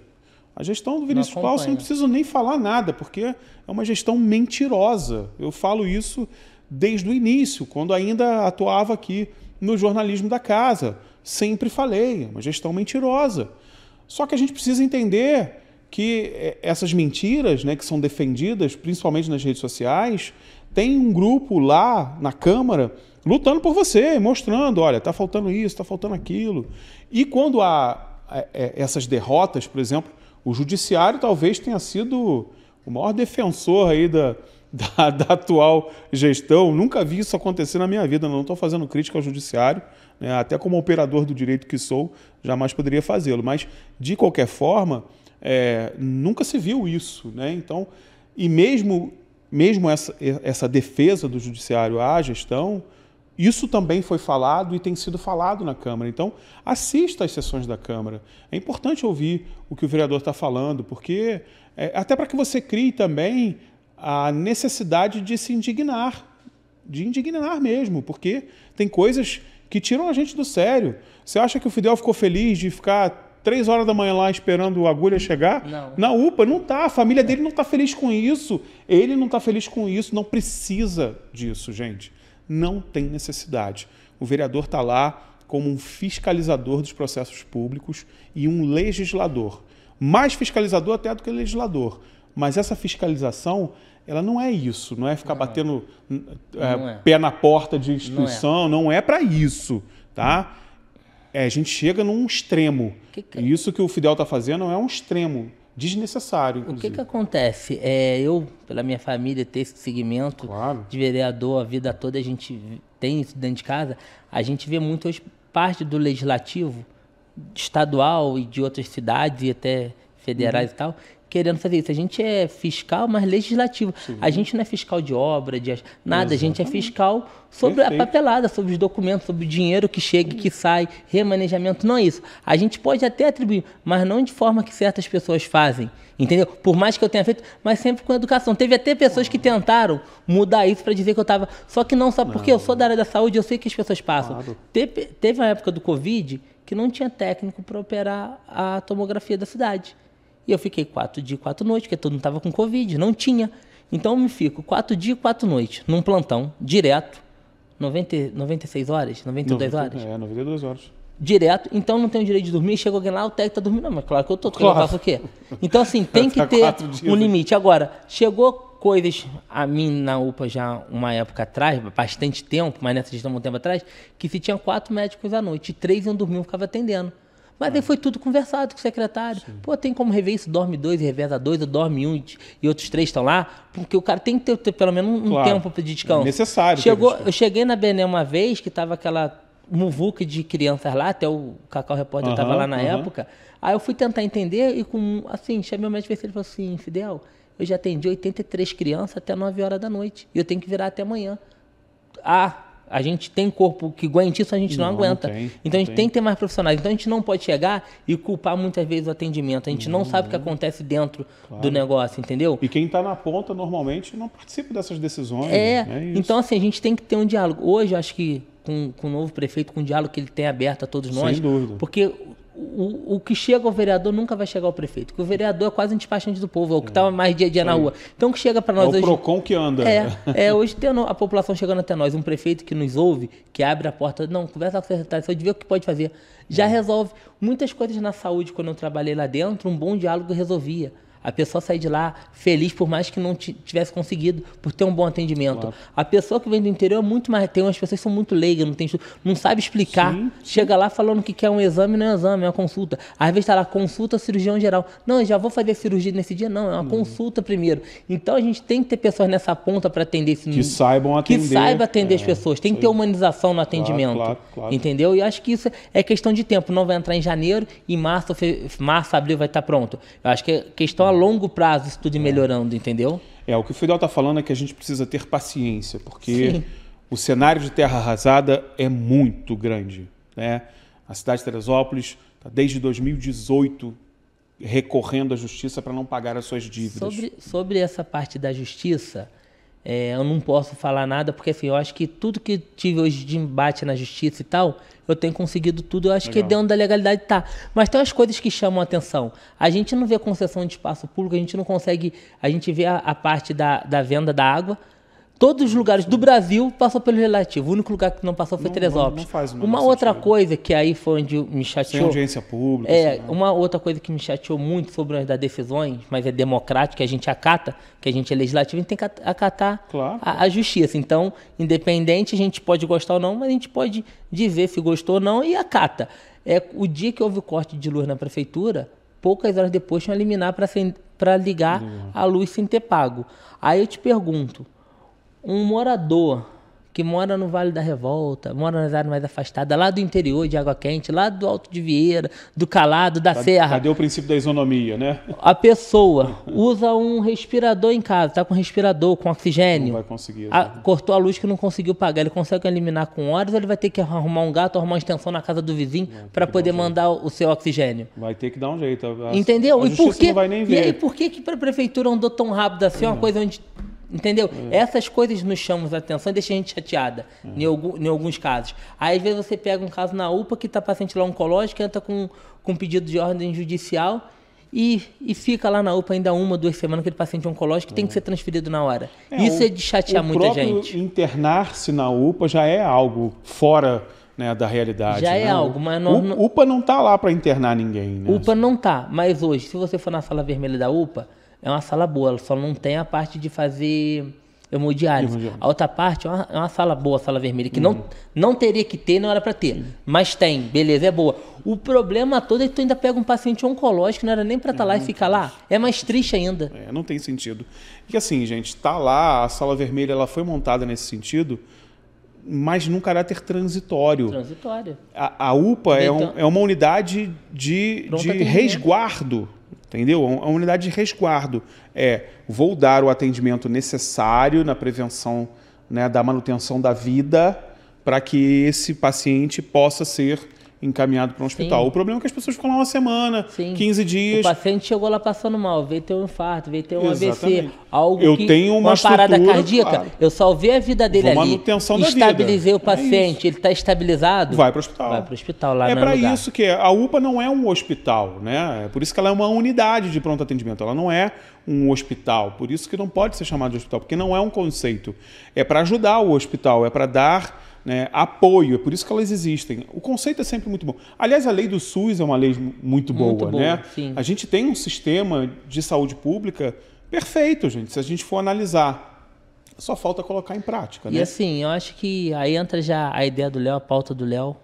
[SPEAKER 1] A gestão do Vinícius Clausen não precisa nem falar nada, porque é uma gestão mentirosa. Eu falo isso desde o início, quando ainda atuava aqui no jornalismo da casa. Sempre falei, é uma gestão mentirosa. Só que a gente precisa entender que essas mentiras, né, que são defendidas, principalmente nas redes sociais, tem um grupo lá na Câmara lutando por você, mostrando, olha, está faltando isso, está faltando aquilo. E quando há essas derrotas, por exemplo, o judiciário talvez tenha sido o maior defensor aí da atual gestão. Nunca vi isso acontecer na minha vida, não estou fazendo crítica ao judiciário, né? Até como operador do direito que sou, jamais poderia fazê-lo. Mas, de qualquer forma, nunca se viu isso, né? Então, e mesmo essa defesa do judiciário à gestão, isso também foi falado e tem sido falado na Câmara. Então, assista às sessões da Câmara. É importante ouvir o que o vereador está falando, porque até para que você crie também a necessidade de se indignar, mesmo, porque tem coisas que tiram a gente do sério. Você acha que o Fidel ficou feliz de ficar 3 horas da manhã lá esperando a agulha chegar?
[SPEAKER 2] Não.
[SPEAKER 1] Na UPA, não está. A família dele não está feliz com isso. Ele não está feliz com isso. Não precisa disso, gente. Não tem necessidade. O vereador está lá como um fiscalizador dos processos públicos e um legislador. Mais fiscalizador até do que legislador. Mas essa fiscalização, ela não é isso. Não é ficar batendo pé na porta de instituição. Não é para isso, tá? A gente chega num extremo. E isso que o Fidel está fazendo é um extremo, desnecessário, inclusive.
[SPEAKER 2] O que acontece? Eu, pela minha família, ter esse segmento de vereador a vida toda, a gente tem isso dentro de casa, a gente vê muito hoje parte do legislativo estadual e de outras cidades e até federais e tal, querendo fazer isso. A gente é fiscal, mas legislativo. Sim. A gente não é fiscal de obra, de nada. Exatamente. A gente é fiscal sobre a papelada, sobre os documentos, sobre o dinheiro que chega e que sai, remanejamento, não é isso. A gente pode até atribuir, mas não de forma que certas pessoas fazem, entendeu? Por mais que eu tenha feito, mas sempre com educação. Teve até pessoas que tentaram mudar isso para dizer que eu estava... Só que não, só porque eu sou da área da saúde, eu sei que as pessoas passam. Claro. Teve uma época do Covid que não tinha técnico para operar a tomografia da cidade. E eu fiquei 4 dias, 4 noites, porque todo mundo estava com Covid, não tinha. Então eu me fico 4 dias, 4 noites, num plantão, direto, 96 horas, 92 horas?
[SPEAKER 1] 92 horas.
[SPEAKER 2] Direto, então não tenho direito de dormir, chega alguém lá, o técnico está dormindo, não, mas claro que eu estou, eu faço o quê? Então assim, tem que ter um limite. Agora, chegou coisas a mim na UPA já uma época atrás, bastante tempo, mas nessa gestão um tempo atrás, que se tinha 4 médicos à noite, 3 iam dormir, eu ficava atendendo. Mas aí foi tudo conversado com o secretário. Sim. Pô, tem como rever isso? Dorme 2 e reveza 2, ou dorme 1 e outros 3 estão lá? Porque o cara tem que ter pelo menos um tempo de descanso.
[SPEAKER 1] É necessário.
[SPEAKER 2] Eu cheguei na Bené uma vez, que estava aquela muvuca de crianças lá, até o Cacau Repórter estava lá na época. Aí eu fui tentar entender e, chamei o médico e ele falou assim, Fidel, eu já atendi 83 crianças até 9 horas da noite. E eu tenho que virar até amanhã. A gente tem corpo que aguente isso, a gente não aguenta. Então a gente tem que ter mais profissionais. Então a gente não pode chegar e culpar muitas vezes o atendimento. A gente não sabe o que acontece dentro do negócio, entendeu?
[SPEAKER 1] E quem está na ponta normalmente não participa dessas decisões.
[SPEAKER 2] Então assim, a gente tem que ter um diálogo. Hoje eu acho que com o novo prefeito, com o diálogo que ele tem aberto a todos nós.
[SPEAKER 1] Sem dúvida.
[SPEAKER 2] Porque o que chega ao vereador nunca vai chegar ao prefeito. Porque o vereador é quase um despachante do povo, é o que está mais dia a dia na rua. Então o que chega para nós hoje...
[SPEAKER 1] É o PROCON que anda.
[SPEAKER 2] Hoje tem a população chegando até nós, um prefeito que nos ouve, que abre a porta, não, conversa com o secretário de saúde, vê o que pode fazer. Já resolve. Muitas coisas na saúde, quando eu trabalhei lá dentro, um bom diálogo resolvia. A pessoa sai de lá feliz, por mais que não tivesse conseguido, por ter um bom atendimento. Claro. A pessoa que vem do interior é muito mais... Tem umas pessoas que são muito leigas, não sabe explicar. Sim. Chega lá falando que quer um exame, não é um exame, é uma consulta. Às vezes está lá, consulta cirurgião geral. Não, eu já vou fazer cirurgia nesse dia. Não, é uma consulta primeiro. Então a gente tem que ter pessoas nessa ponta para atender esse...
[SPEAKER 1] Que saibam atender.
[SPEAKER 2] Que saiba atender as pessoas. Tem que ter humanização no atendimento. Claro. Entendeu? E eu acho que isso é questão de tempo. Não vai entrar em janeiro e março, abril vai estar pronto. Eu acho que é questão a longo prazo isso tudo melhorando, entendeu?
[SPEAKER 1] O que o Fidel está falando é que a gente precisa ter paciência, porque o cenário de terra arrasada é muito grande, né? A cidade de Teresópolis está desde 2018 recorrendo à justiça para não pagar as suas dívidas.
[SPEAKER 2] Sobre essa parte da justiça, eu não posso falar nada, porque assim, eu acho que tudo que tive hoje de embate na justiça e tal, eu tenho conseguido tudo, eu acho que dentro da legalidade tá. Mas tem umas coisas que chamam a atenção. A gente não vê concessão de espaço público, a gente não consegue... A gente vê a parte da venda da água. Todos os lugares do Brasil passou pelo legislativo. O único lugar que não passou foi Teresópolis. Uma outra coisa que aí foi onde me chateou...
[SPEAKER 1] Sem audiência pública.
[SPEAKER 2] Uma outra coisa que me chateou muito sobre as decisões, mas é democrática, a gente acata, que a gente é legislativo, a gente tem que acatar a justiça. Então, independente, a gente pode gostar ou não, mas a gente pode dizer se gostou ou não e acata. O dia que houve o corte de luz na prefeitura, poucas horas depois tinham liminar para ligar a luz sem ter pago. Aí eu te pergunto, um morador que mora no Vale da Revolta, mora nas áreas mais afastadas, lá do interior de Água Quente, lá do Alto de Vieira, do Calado, da Serra.
[SPEAKER 1] Cadê o princípio da isonomia, né?
[SPEAKER 2] A pessoa usa um respirador em casa, tá com respirador, com oxigênio.
[SPEAKER 1] Não vai conseguir.
[SPEAKER 2] Cortou a luz que não conseguiu pagar. Ele consegue eliminar com horas ou ele vai ter que arrumar um gato, arrumar uma extensão na casa do vizinho para poder mandar o seu oxigênio?
[SPEAKER 1] Vai ter que dar um jeito.
[SPEAKER 2] Entendeu?
[SPEAKER 1] A justiça não vai nem ver.
[SPEAKER 2] E aí, por que para a prefeitura andou tão rápido assim? Uma coisa onde... Entendeu? Essas coisas nos chamam a atenção e deixam a gente chateada, em alguns casos. Aí, às vezes, você pega um caso na UPA que está paciente lá oncológico, entra com pedido de ordem judicial e fica lá na UPA ainda 1, 2 semanas, aquele paciente oncológico que tem que ser transferido na hora. Isso é de chatear muita gente.
[SPEAKER 1] Internar-se na UPA já é algo fora, né, da realidade.
[SPEAKER 2] Já é algo, mas nós
[SPEAKER 1] UPA não está lá para internar ninguém. Né?
[SPEAKER 2] UPA não está, mas hoje, se você for na sala vermelha da UPA, é uma sala boa, ela só não tem a parte de fazer hemodiálise. A outra parte é uma sala boa, a sala vermelha, que não teria que ter, não era para ter. Mas tem, beleza, é boa. O problema todo é que tu ainda pega um paciente oncológico, não era nem para estar lá e ficar lá. É mais triste ainda.
[SPEAKER 1] Não tem sentido. E assim, gente, está lá, a sala vermelha ela foi montada nesse sentido, mas num caráter transitório.
[SPEAKER 2] Transitório.
[SPEAKER 1] A UPA é uma unidade de resguardo. Entendeu? A unidade de resguardo vou dar o atendimento necessário na prevenção, né, da manutenção da vida para que esse paciente possa ser encaminhado para um hospital. Sim. O problema é que as pessoas ficam lá uma semana, 15 dias.
[SPEAKER 2] O paciente chegou lá passando mal, veio ter um infarto, veio ter um AVC,
[SPEAKER 1] tenho
[SPEAKER 2] uma parada cardíaca.
[SPEAKER 1] Claro.
[SPEAKER 2] Eu salvei a vida dele ali.
[SPEAKER 1] Manutenção da
[SPEAKER 2] estabilizei o paciente, ele está estabilizado.
[SPEAKER 1] Vai para o hospital.
[SPEAKER 2] Vai para o hospital lá.
[SPEAKER 1] É para isso que a UPA não é um hospital, né? É por isso que ela é uma unidade de pronto atendimento. Ela não é um hospital. Por isso que não pode ser chamado de hospital, porque não é um conceito. É para ajudar o hospital, é para dar, né, apoio, é por isso que elas existem. O conceito é sempre muito bom. Aliás, a lei do SUS é uma lei muito boa, né?
[SPEAKER 2] Sim.
[SPEAKER 1] A gente tem um sistema de saúde pública perfeito, gente, se a gente for analisar. Só falta colocar em prática, né?
[SPEAKER 2] E assim, eu acho que aí entra já a ideia do Léo, a pauta do Léo,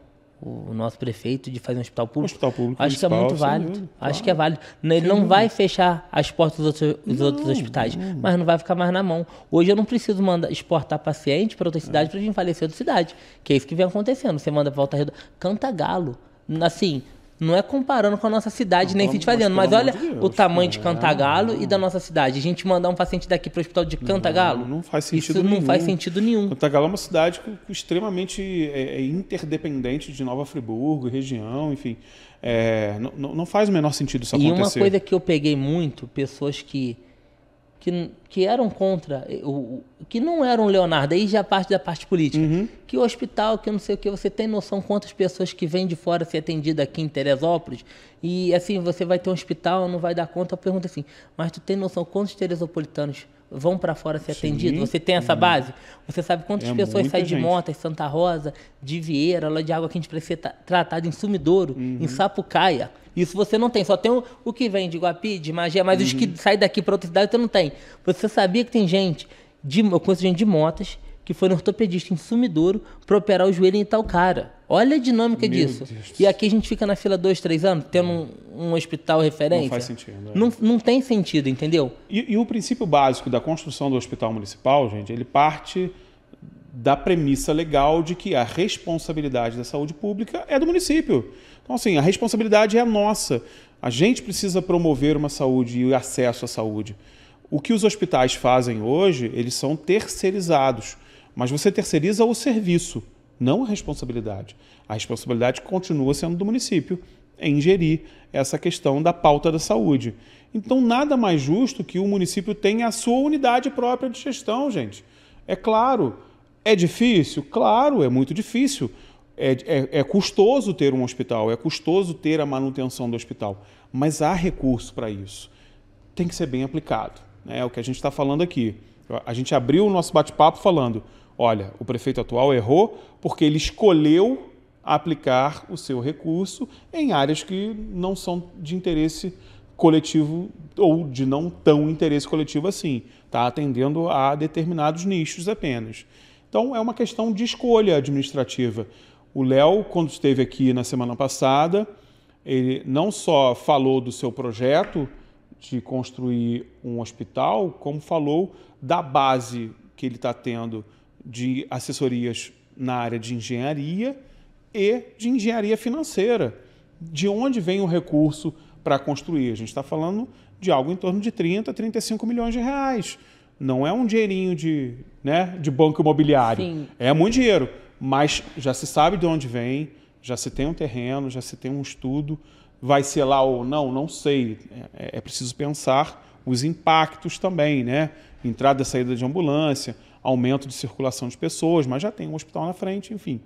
[SPEAKER 2] o nosso prefeito, de fazer um hospital público.
[SPEAKER 1] Hospital público
[SPEAKER 2] acho que é muito válido. Claro. Acho que é válido. Ele não vai fechar as portas dos outros hospitais, mas não vai ficar mais na mão. Hoje eu não preciso exportar paciente para outra cidade para vir falecer outra cidade, que é isso que vem acontecendo. Você manda para Volta Redonda, Cantagalo. Assim, não é comparando com a nossa cidade, nem se te fazendo, mas olha o tamanho de Cantagalo e da nossa cidade. A gente mandar um paciente daqui para o hospital de Cantagalo,
[SPEAKER 1] não faz sentido
[SPEAKER 2] nenhum. Não faz sentido nenhum.
[SPEAKER 1] Cantagalo é uma cidade extremamente interdependente de Nova Friburgo, região, enfim. Não faz o menor sentido isso acontecer.
[SPEAKER 2] E uma coisa que eu peguei muito, pessoas que eram contra, que não eram Leonardo, aí já parte da parte política, que o hospital, que não sei o que, você tem noção quantas pessoas que vêm de fora ser atendidas aqui em Teresópolis, e assim, você vai ter um hospital, não vai dar conta, eu pergunto assim, mas tu tem noção quantos teresopolitanos vão para fora ser atendidos? Você tem essa base? Você sabe quantas pessoas saem de Motas, Santa Rosa, de Vieira, lá de Água Quente para ser tratado em Sumidouro, em Sapucaia? Isso você não tem, só tem o que vem de Guapi, de Magé, mas os que saem daqui para outra cidade você não tem. Você sabia que tem gente, eu conheço gente de Motas, que foi no ortopedista em Sumidouro para operar o joelho em Itaocara. Olha a dinâmica disso. E aqui a gente fica na fila 2, 3 anos, tendo um hospital referência.
[SPEAKER 1] Não faz sentido.
[SPEAKER 2] Não tem sentido, entendeu?
[SPEAKER 1] E o princípio básico da construção do hospital municipal, gente, ele parte da premissa legal de que a responsabilidade da saúde pública é do município. Então, assim, a responsabilidade é nossa. A gente precisa promover uma saúde e acesso à saúde. O que os hospitais fazem hoje, eles são terceirizados. Mas você terceiriza o serviço, não a responsabilidade. A responsabilidade continua sendo do município em gerir essa questão da pauta da saúde. Então, nada mais justo que o município tenha a sua unidade própria de gestão, gente. É claro, é difícil? Claro, é muito difícil. É custoso ter um hospital, é custoso ter a manutenção do hospital, mas há recurso para isso. Tem que ser bem aplicado. É o que a gente está falando aqui. A gente abriu o nosso bate-papo falando, olha, o prefeito atual errou porque ele escolheu aplicar o seu recurso em áreas que não são de interesse coletivo ou de não tão interesse coletivo assim. Está atendendo a determinados nichos apenas. Então, é uma questão de escolha administrativa. O Léo, quando esteve aqui na semana passada, ele não só falou do seu projeto de construir um hospital, como falou da base que ele está tendo de assessorias na área de engenharia e de engenharia financeira. De onde vem o recurso para construir? A gente está falando de algo em torno de 30, 35 milhões de reais. Não é um dinheirinho de banco imobiliário.
[SPEAKER 2] Sim.
[SPEAKER 1] É muito dinheiro, mas já se sabe de onde vem, já se tem um terreno, já se tem um estudo. Vai ser lá ou não? Não sei. É preciso pensar os impactos também, né? Entrada e saída de ambulância, aumento de circulação de pessoas, mas já tem um hospital na frente, enfim.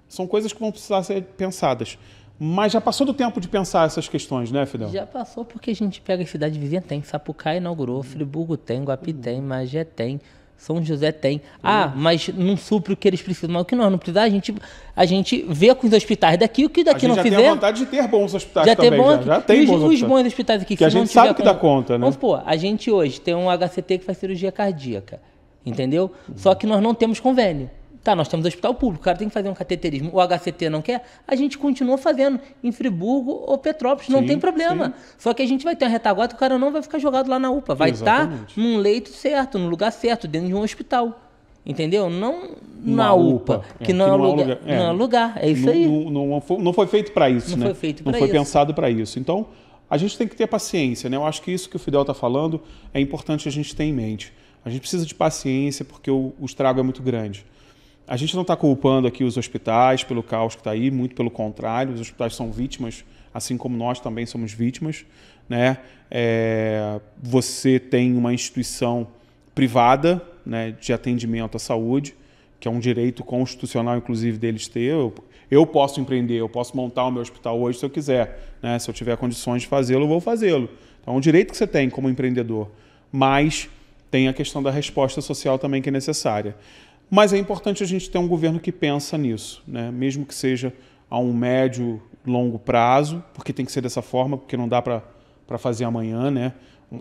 [SPEAKER 1] São coisas que vão precisar ser pensadas. Mas já passou do tempo de pensar essas questões, né, Fidel?
[SPEAKER 2] Já passou, porque a gente pega a cidade vizinha, tem. Sapucaí inaugurou, Friburgo tem, Guapi tem, Magé tem, São José tem. Ah, mas não supre o que eles precisam. Mas o que nós não precisamos, a gente vê com os hospitais daqui, o que daqui não fizer...
[SPEAKER 1] A gente já tem a vontade de ter bons hospitais
[SPEAKER 2] já
[SPEAKER 1] também.
[SPEAKER 2] Já tem bons hospitais. Os bons hospitais aqui.
[SPEAKER 1] Que a gente sabe que dá conta, né?
[SPEAKER 2] Vamos supor, a gente hoje tem um HCT que faz cirurgia cardíaca, entendeu? Só que nós não temos convênio. Tá, nós temos hospital público, o cara tem que fazer um cateterismo, o HCT não quer, a gente continua fazendo em Friburgo ou Petrópolis, não tem problema. Sim. Só que a gente vai ter uma retaguarda, o cara não vai ficar jogado lá na UPA, vai estar num leito certo, no lugar certo, dentro de um hospital. Entendeu? Não na UPA, que não é lugar. É isso aí.
[SPEAKER 1] Não foi feito para isso, né?
[SPEAKER 2] Não
[SPEAKER 1] foi pensado para isso. Então, a gente tem que ter paciência, né? Eu acho que isso que o Fidel está falando é importante a gente ter em mente. A gente precisa de paciência porque o estrago é muito grande. A gente não está culpando aqui os hospitais pelo caos que está aí, muito pelo contrário, os hospitais são vítimas, assim como nós também somos vítimas, né? Você tem uma instituição privada, né, de atendimento à saúde, que é um direito constitucional, inclusive, deles ter. Eu posso empreender, eu posso montar o meu hospital hoje se eu quiser, né? Se eu tiver condições de fazê-lo, eu vou fazê-lo. Então, é um direito que você tem como empreendedor, mas tem a questão da resposta social também que é necessária. Mas é importante a gente ter um governo que pensa nisso, né? Mesmo que seja a um médio, longo prazo, porque tem que ser dessa forma, porque não dá para fazer amanhã, né?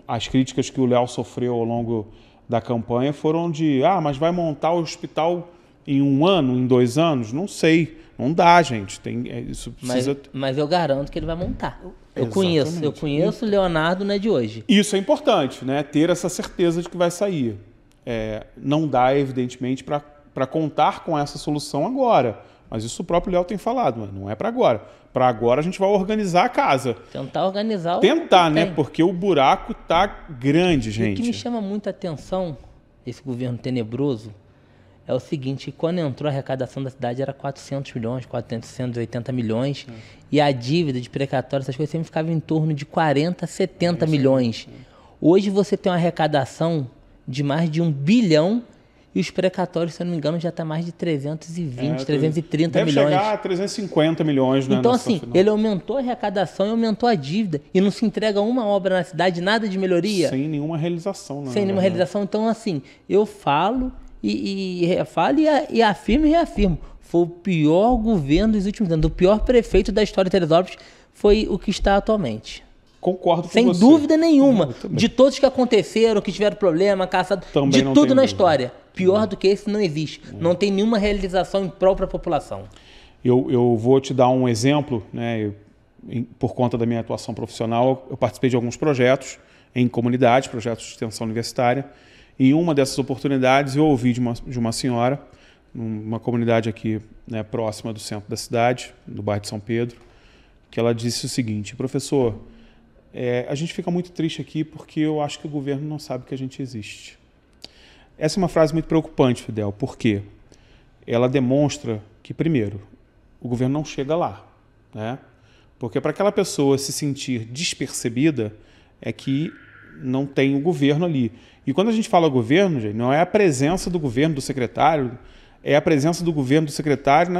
[SPEAKER 1] As críticas que o Léo sofreu ao longo da campanha foram de, mas vai montar o hospital em 1 ano, em 2 anos? Não sei, não dá, gente. Isso precisa...
[SPEAKER 2] mas eu garanto que ele vai montar. Eu conheço o Leonardo, não é de hoje.
[SPEAKER 1] Isso é importante, né? Ter essa certeza de que vai sair. Não dá, evidentemente, para contar com essa solução agora. Mas isso o próprio Léo tem falado, mas não é para agora. Para agora a gente vai organizar a casa.
[SPEAKER 2] Tentar organizar
[SPEAKER 1] né? Porque o buraco tá grande, gente.
[SPEAKER 2] O que me chama muita atenção desse governo tenebroso é o seguinte: quando entrou a arrecadação da cidade era 400 milhões, 480 milhões, e a dívida de precatório, essas coisas sempre ficava em torno de 40, 70 milhões. Hoje você tem uma arrecadação de mais de 1 bilhão e os precatórios, se eu não me engano, já está mais de 320, 330 milhões.
[SPEAKER 1] Deve chegar a 350 milhões, né?
[SPEAKER 2] Então, assim, ele aumentou a arrecadação e aumentou a dívida e não se entrega uma obra na cidade, nada de melhoria.
[SPEAKER 1] Sem nenhuma realização, né?
[SPEAKER 2] Sem nenhuma realização. Então, assim, eu falo e afirmo e reafirmo. Foi o pior governo dos últimos anos, o pior prefeito da história de Teresópolis foi o que está atualmente.
[SPEAKER 1] Concordo com
[SPEAKER 2] você. Sem dúvida nenhuma. De todos que aconteceram, que tiveram problema, caçado, de tudo na história. Pior do que esse não existe. Não tem nenhuma realização em própria população.
[SPEAKER 1] Eu vou te dar um exemplo, né? Por conta da minha atuação profissional, eu participei de alguns projetos em comunidades, projetos de extensão universitária. E em uma dessas oportunidades eu ouvi de uma senhora, numa comunidade aqui, né, próxima do centro da cidade, no bairro de São Pedro, que ela disse o seguinte: professor, a gente fica muito triste aqui porque eu acho que o governo não sabe que a gente existe. Essa é uma frase muito preocupante, Fidel, porque ela demonstra que, primeiro, o governo não chega lá, né? Porque para aquela pessoa se sentir despercebida é que não tem o governo ali. E quando a gente fala governo, gente, não é a presença do governo, do secretário, é a presença do governo, do secretário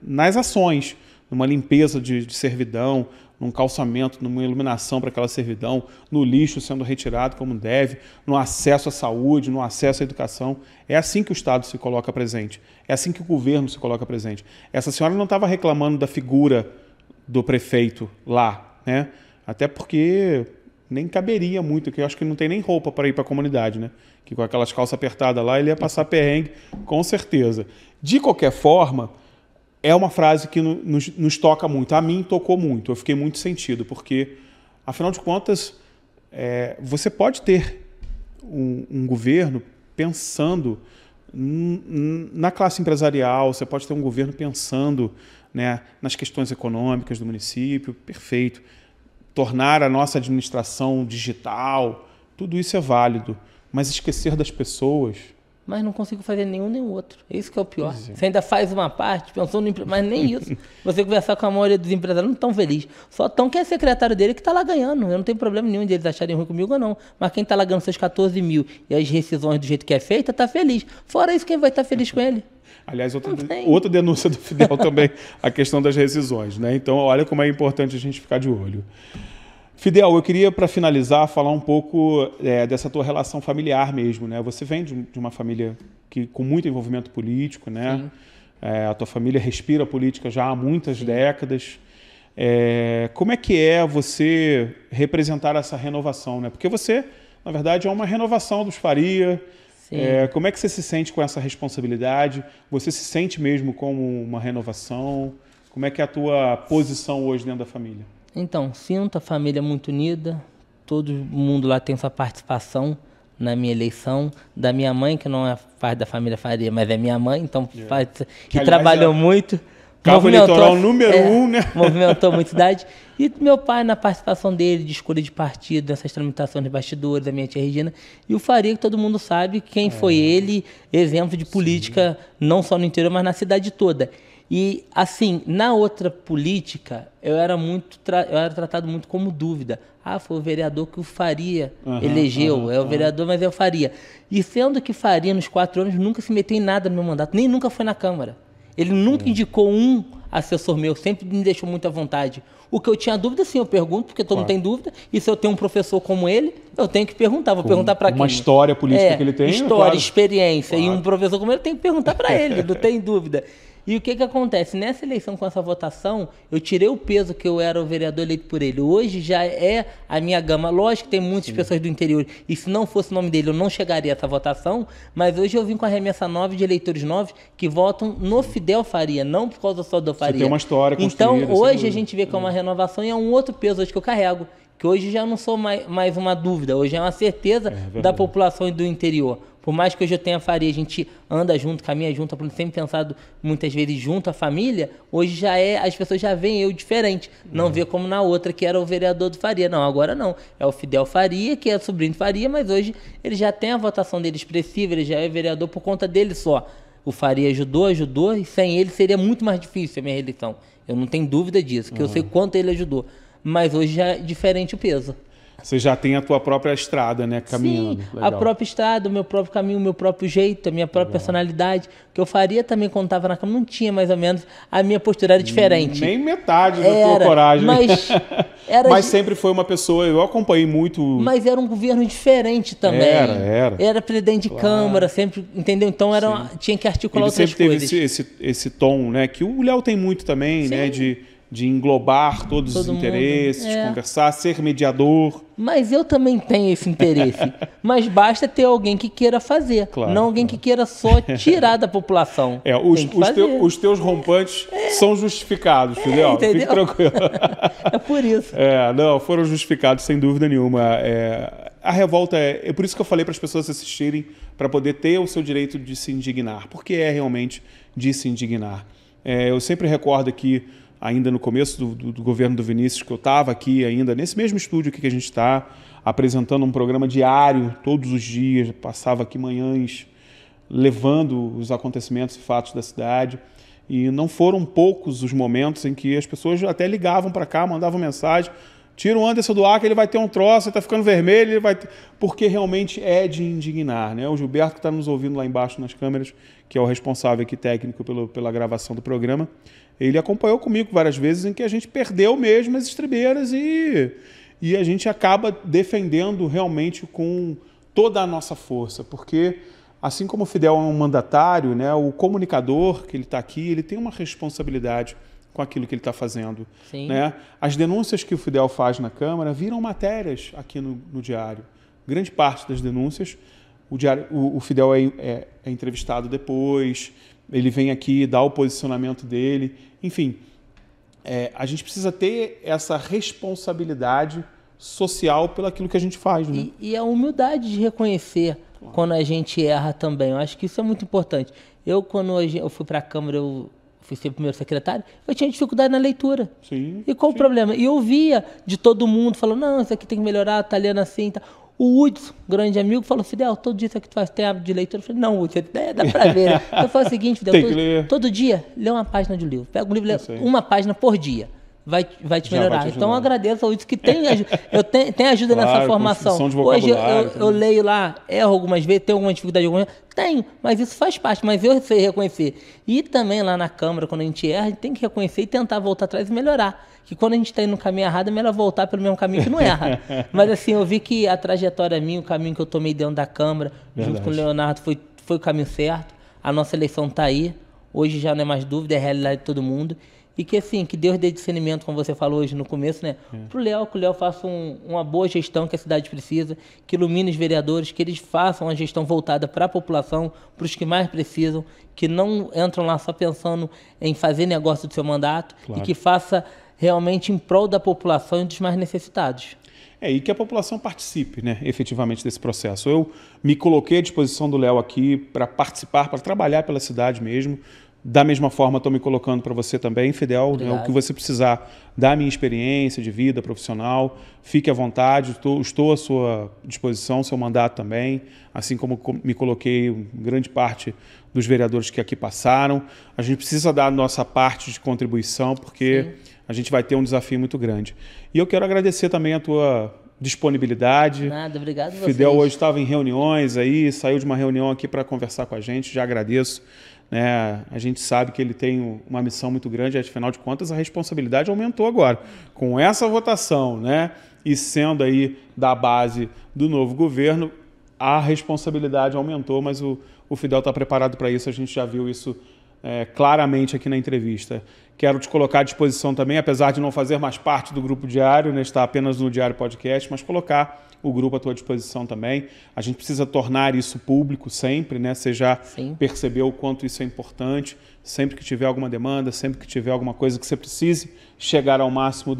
[SPEAKER 1] nas ações, numa limpeza de servidão, num calçamento, numa iluminação para aquela servidão, no lixo sendo retirado como deve, no acesso à saúde, no acesso à educação. É assim que o Estado se coloca presente. É assim que o governo se coloca presente. Essa senhora não estava reclamando da figura do prefeito lá, né? Até porque nem caberia muito, que eu acho que não tem nem roupa para ir para a comunidade, né? Que com aquelas calças apertadas lá, ele ia passar perrengue, com certeza. De qualquer forma, é uma frase que nos toca muito. A mim tocou muito. Eu fiquei muito sentido, porque, afinal de contas, você pode ter um governo pensando na classe empresarial, você pode ter um governo pensando, né, nas questões econômicas do município, perfeito. Tornar a nossa administração digital, tudo isso é válido, mas esquecer das pessoas...
[SPEAKER 2] Mas não consigo fazer nenhum nem o outro. É isso que é o pior. Você ainda faz uma parte, pensando no mas nem isso. Você conversar com a maioria dos empresários, não estão felizes. Só estão quem é secretário dele que está lá ganhando. Eu não tenho problema nenhum de eles acharem ruim comigo ou não. Mas quem está lá ganhando seus 14 mil e as rescisões do jeito que é feita, está feliz. Fora isso, quem vai estar feliz com ele?
[SPEAKER 1] Aliás, outra denúncia do Fidel também, a questão das rescisões, né? Então, olha como é importante a gente ficar de olho. Fidel, eu queria, para finalizar, falar um pouco dessa tua relação familiar mesmo, né? Você vem de uma família com muito envolvimento político, né? A tua família respira política já há muitas décadas. Como é que é você representar essa renovação, né? Porque você, na verdade, é uma renovação dos Faria. Como é que você se sente com essa responsabilidade? Você se sente mesmo como uma renovação? Como é que é a tua posição hoje dentro da família?
[SPEAKER 2] Então, sinto a família muito unida, todo mundo lá tem sua participação na minha eleição, da minha mãe, que não é parte da família Faria, mas é minha mãe, então que trabalhou muito.
[SPEAKER 1] Cabo eleitoral número 1, né?
[SPEAKER 2] Movimentou muita cidade. E meu pai, na participação dele, de escolha de partido, nessas tramitações de bastidores, a minha tia Regina, e o Faria, que todo mundo sabe quem foi ele, exemplo de política, não só no interior, mas na cidade toda. E, assim, na outra política, eu era tratado muito como dúvida. Foi o vereador que o Faria elegeu, o vereador, mas é o Faria. E sendo que Faria, nos 4 anos, nunca se meteu em nada no meu mandato, nem nunca foi na Câmara. Ele nunca indicou um assessor meu, sempre me deixou muito à vontade. O que eu tinha dúvida, sim, eu pergunto, porque todo mundo tem dúvida. E se eu tenho um professor como ele, eu tenho que perguntar. Vou perguntar para quem?
[SPEAKER 1] Uma história política que ele tem.
[SPEAKER 2] História, experiência. E um professor como ele, eu tenho que perguntar para ele, não tem dúvida. E o que acontece? Nessa eleição, com essa votação, eu tirei o peso que eu era o vereador eleito por ele. Hoje já é a minha gama. Lógico que tem muitas pessoas do interior, e se não fosse o nome dele, eu não chegaria a essa votação, mas hoje eu vim com a remessa nova de eleitores novos que votam no Fidel Faria, não por causa só do Faria.
[SPEAKER 1] Você tem uma história construída.
[SPEAKER 2] Então, hoje a gente vê que é uma renovação e é um outro peso hoje que eu carrego. Que hoje já não sou mais uma dúvida, hoje é uma certeza da população e do interior. Por mais que hoje eu tenha Faria, a gente anda junto, caminha junto, sempre pensado muitas vezes junto à família, hoje as pessoas já veem eu diferente, não vê como na outra que era o vereador do Faria. Não, agora não, é o Fidel Faria, que é sobrinho de Faria, mas hoje ele já tem a votação dele expressiva, ele já é vereador por conta dele só. O Faria ajudou, e sem ele seria muito mais difícil a minha reeleição. Eu não tenho dúvida disso, que eu sei quanto ele ajudou. Mas hoje já é diferente o peso.
[SPEAKER 1] Você já tem a tua própria estrada, né, caminhando.
[SPEAKER 2] Sim, a própria estrada, o meu próprio caminho, o meu próprio jeito, a minha própria personalidade. O que eu faria também quando estava na Câmara, não tinha mais ou menos, a minha postura era diferente.
[SPEAKER 1] Nem metade da tua coragem.
[SPEAKER 2] Mas
[SPEAKER 1] sempre foi uma pessoa, eu acompanhei muito...
[SPEAKER 2] Mas era um governo diferente também. Era presidente de Câmara, sempre, entendeu? Então tinha que articular outras coisas.
[SPEAKER 1] Ele sempre teve esse tom, né, que o Léo tem muito também, né, de englobar todos os interesses, de conversar, ser mediador.
[SPEAKER 2] Mas eu também tenho esse interesse. Mas basta ter alguém que queira fazer, não alguém que queira só tirar da população.
[SPEAKER 1] Os teus rompantes são justificados, entendeu? Fique tranquilo.
[SPEAKER 2] É por isso.
[SPEAKER 1] Não, foram justificados, sem dúvida nenhuma. A revolta é por isso que eu falei para as pessoas assistirem, para poder ter o seu direito de se indignar, porque é realmente de se indignar. Eu sempre recordo aqui, ainda no começo do governo do Vinícius, que eu estava aqui ainda, nesse mesmo estúdio aqui que a gente está, apresentando um programa diário, todos os dias, passava aqui manhãs, levando os acontecimentos e fatos da cidade, e não foram poucos os momentos em que as pessoas até ligavam para cá, mandavam mensagem, tira o Anderson do ar que ele vai ter um troço, ele está ficando vermelho, ele vai ter... porque realmente é de indignar, né? O Gilberto, que está nos ouvindo lá embaixo nas câmeras, que é o responsável aqui técnico pela gravação do programa, ele acompanhou comigo várias vezes em que a gente perdeu mesmo as estribeiras e a gente acaba defendendo realmente com toda a nossa força, porque assim como o Fidel é um mandatário, né, o comunicador que ele está aqui, ele tem uma responsabilidade com aquilo que ele está fazendo. Né? As denúncias que o Fidel faz na Câmara viram matérias aqui no Diário. Grande parte das denúncias, o Fidel é entrevistado depois, ele vem aqui, dá o posicionamento dele. Enfim, a gente precisa ter essa responsabilidade social pelo aquilo que a gente faz. Né?
[SPEAKER 2] E a humildade de reconhecer quando a gente erra também. Eu acho que isso é muito importante. Quando eu fui para a Câmara, eu fui ser primeiro secretário, eu tinha dificuldade na leitura.
[SPEAKER 1] Sim,
[SPEAKER 2] e qual o problema? E eu via de todo mundo falando, não, isso aqui tem que melhorar, tá lendo assim, tá. O Hudson, grande amigo, falou, Fidel, todo dia isso aqui tu faz tempo de leitura. Eu falei, não, Hudson, dá pra ver, né? Eu falei o seguinte, Fidel, todo dia, lê uma página de um livro. Pega um livro, lê uma página por dia. Vai te melhorar. Então eu agradeço ao Hudson que tem ajuda nessa formação. Hoje eu leio lá, erro algumas vezes, tenho alguma dificuldade alguma vez. Tenho, mas isso faz parte, mas eu sei reconhecer. E também lá na Câmara, quando a gente erra, a gente tem que reconhecer e tentar voltar atrás e melhorar. Que quando a gente está indo no caminho errado, é melhor voltar pelo mesmo caminho que não erra. Mas assim, eu vi que a trajetória minha, o caminho que eu tomei dentro da Câmara, junto com o Leonardo, foi o caminho certo. A nossa eleição está aí. Hoje já não é mais dúvida, é a realidade de todo mundo. E que assim, que Deus dê discernimento, como você falou hoje no começo, né? Pro Léo, que o Léo faça uma boa gestão que a cidade precisa, que ilumine os vereadores, que eles façam uma gestão voltada para a população, para os que mais precisam, que não entram lá só pensando em fazer negócio do seu mandato, e que faça realmente em prol da população e dos mais necessitados.
[SPEAKER 1] E que a população participe, né, efetivamente desse processo. Eu me coloquei à disposição do Léo aqui para participar, para trabalhar pela cidade mesmo. Da mesma forma, estou me colocando para você também, Fidel. O que você precisar da minha experiência de vida profissional, fique à vontade, estou à sua disposição, seu mandato também, assim como me coloquei grande parte dos vereadores que aqui passaram. A gente precisa dar a nossa parte de contribuição, porque a gente vai ter um desafio muito grande. E eu quero agradecer também a tua disponibilidade.
[SPEAKER 2] Nada, obrigado a vocês.
[SPEAKER 1] Fidel hoje estava em reuniões aí, saiu de uma reunião aqui para conversar com a gente, já agradeço. A gente sabe que ele tem uma missão muito grande, afinal de contas a responsabilidade aumentou agora. Com essa votação, né, e sendo aí da base do novo governo, a responsabilidade aumentou, mas o Fidel está preparado para isso, a gente já viu isso claramente aqui na entrevista. Quero te colocar à disposição também, apesar de não fazer mais parte do Grupo Diário, né, estar apenas no Diário Podcast, mas colocar o grupo à tua disposição também. A gente precisa tornar isso público sempre, né? Você já percebeu o quanto isso é importante. Sempre que tiver alguma demanda, sempre que tiver alguma coisa que você precise chegar ao máximo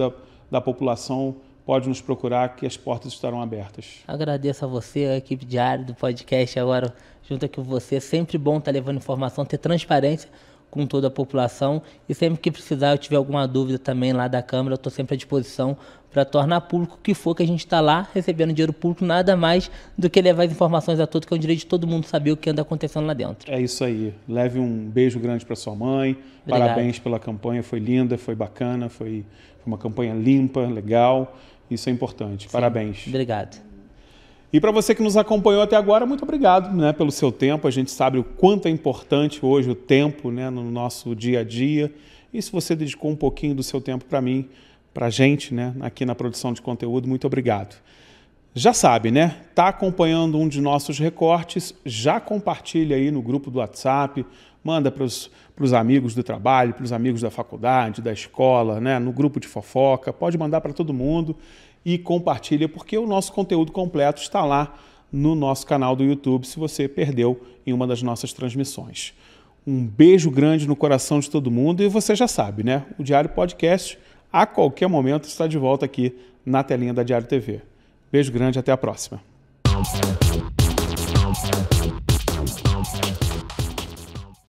[SPEAKER 1] da população, pode nos procurar que as portas estarão abertas.
[SPEAKER 2] Agradeço a você, a equipe Diário do podcast, agora junto aqui com você. Sempre bom estar levando informação, ter transparência com toda a população, e sempre que precisar, eu tiver alguma dúvida também lá da Câmara, eu estou sempre à disposição para tornar público o que for que a gente está lá recebendo dinheiro público, nada mais do que levar as informações a todos, que é o direito de todo mundo saber o que anda acontecendo lá dentro.
[SPEAKER 1] É isso aí. Leve um beijo grande para sua mãe. Obrigado. Parabéns pela campanha, foi linda, foi bacana, foi uma campanha limpa, legal. Isso é importante. Parabéns.
[SPEAKER 2] Obrigado.
[SPEAKER 1] E para você que nos acompanhou até agora, muito obrigado, né, pelo seu tempo. A gente sabe o quanto é importante hoje o tempo, né, no nosso dia a dia. E se você dedicou um pouquinho do seu tempo para mim, para a gente, né, aqui na produção de conteúdo, muito obrigado. Já sabe, né? Está acompanhando um de nossos recortes, já compartilha aí no grupo do WhatsApp, manda para os amigos do trabalho, para os amigos da faculdade, da escola, né, no grupo de fofoca, pode mandar para todo mundo. E compartilha, porque o nosso conteúdo completo está lá no nosso canal do YouTube, se você perdeu em uma das nossas transmissões. Um beijo grande no coração de todo mundo, e você já sabe, né? O Diário Podcast, a qualquer momento, está de volta aqui na telinha da Diário TV. Beijo grande, até a próxima.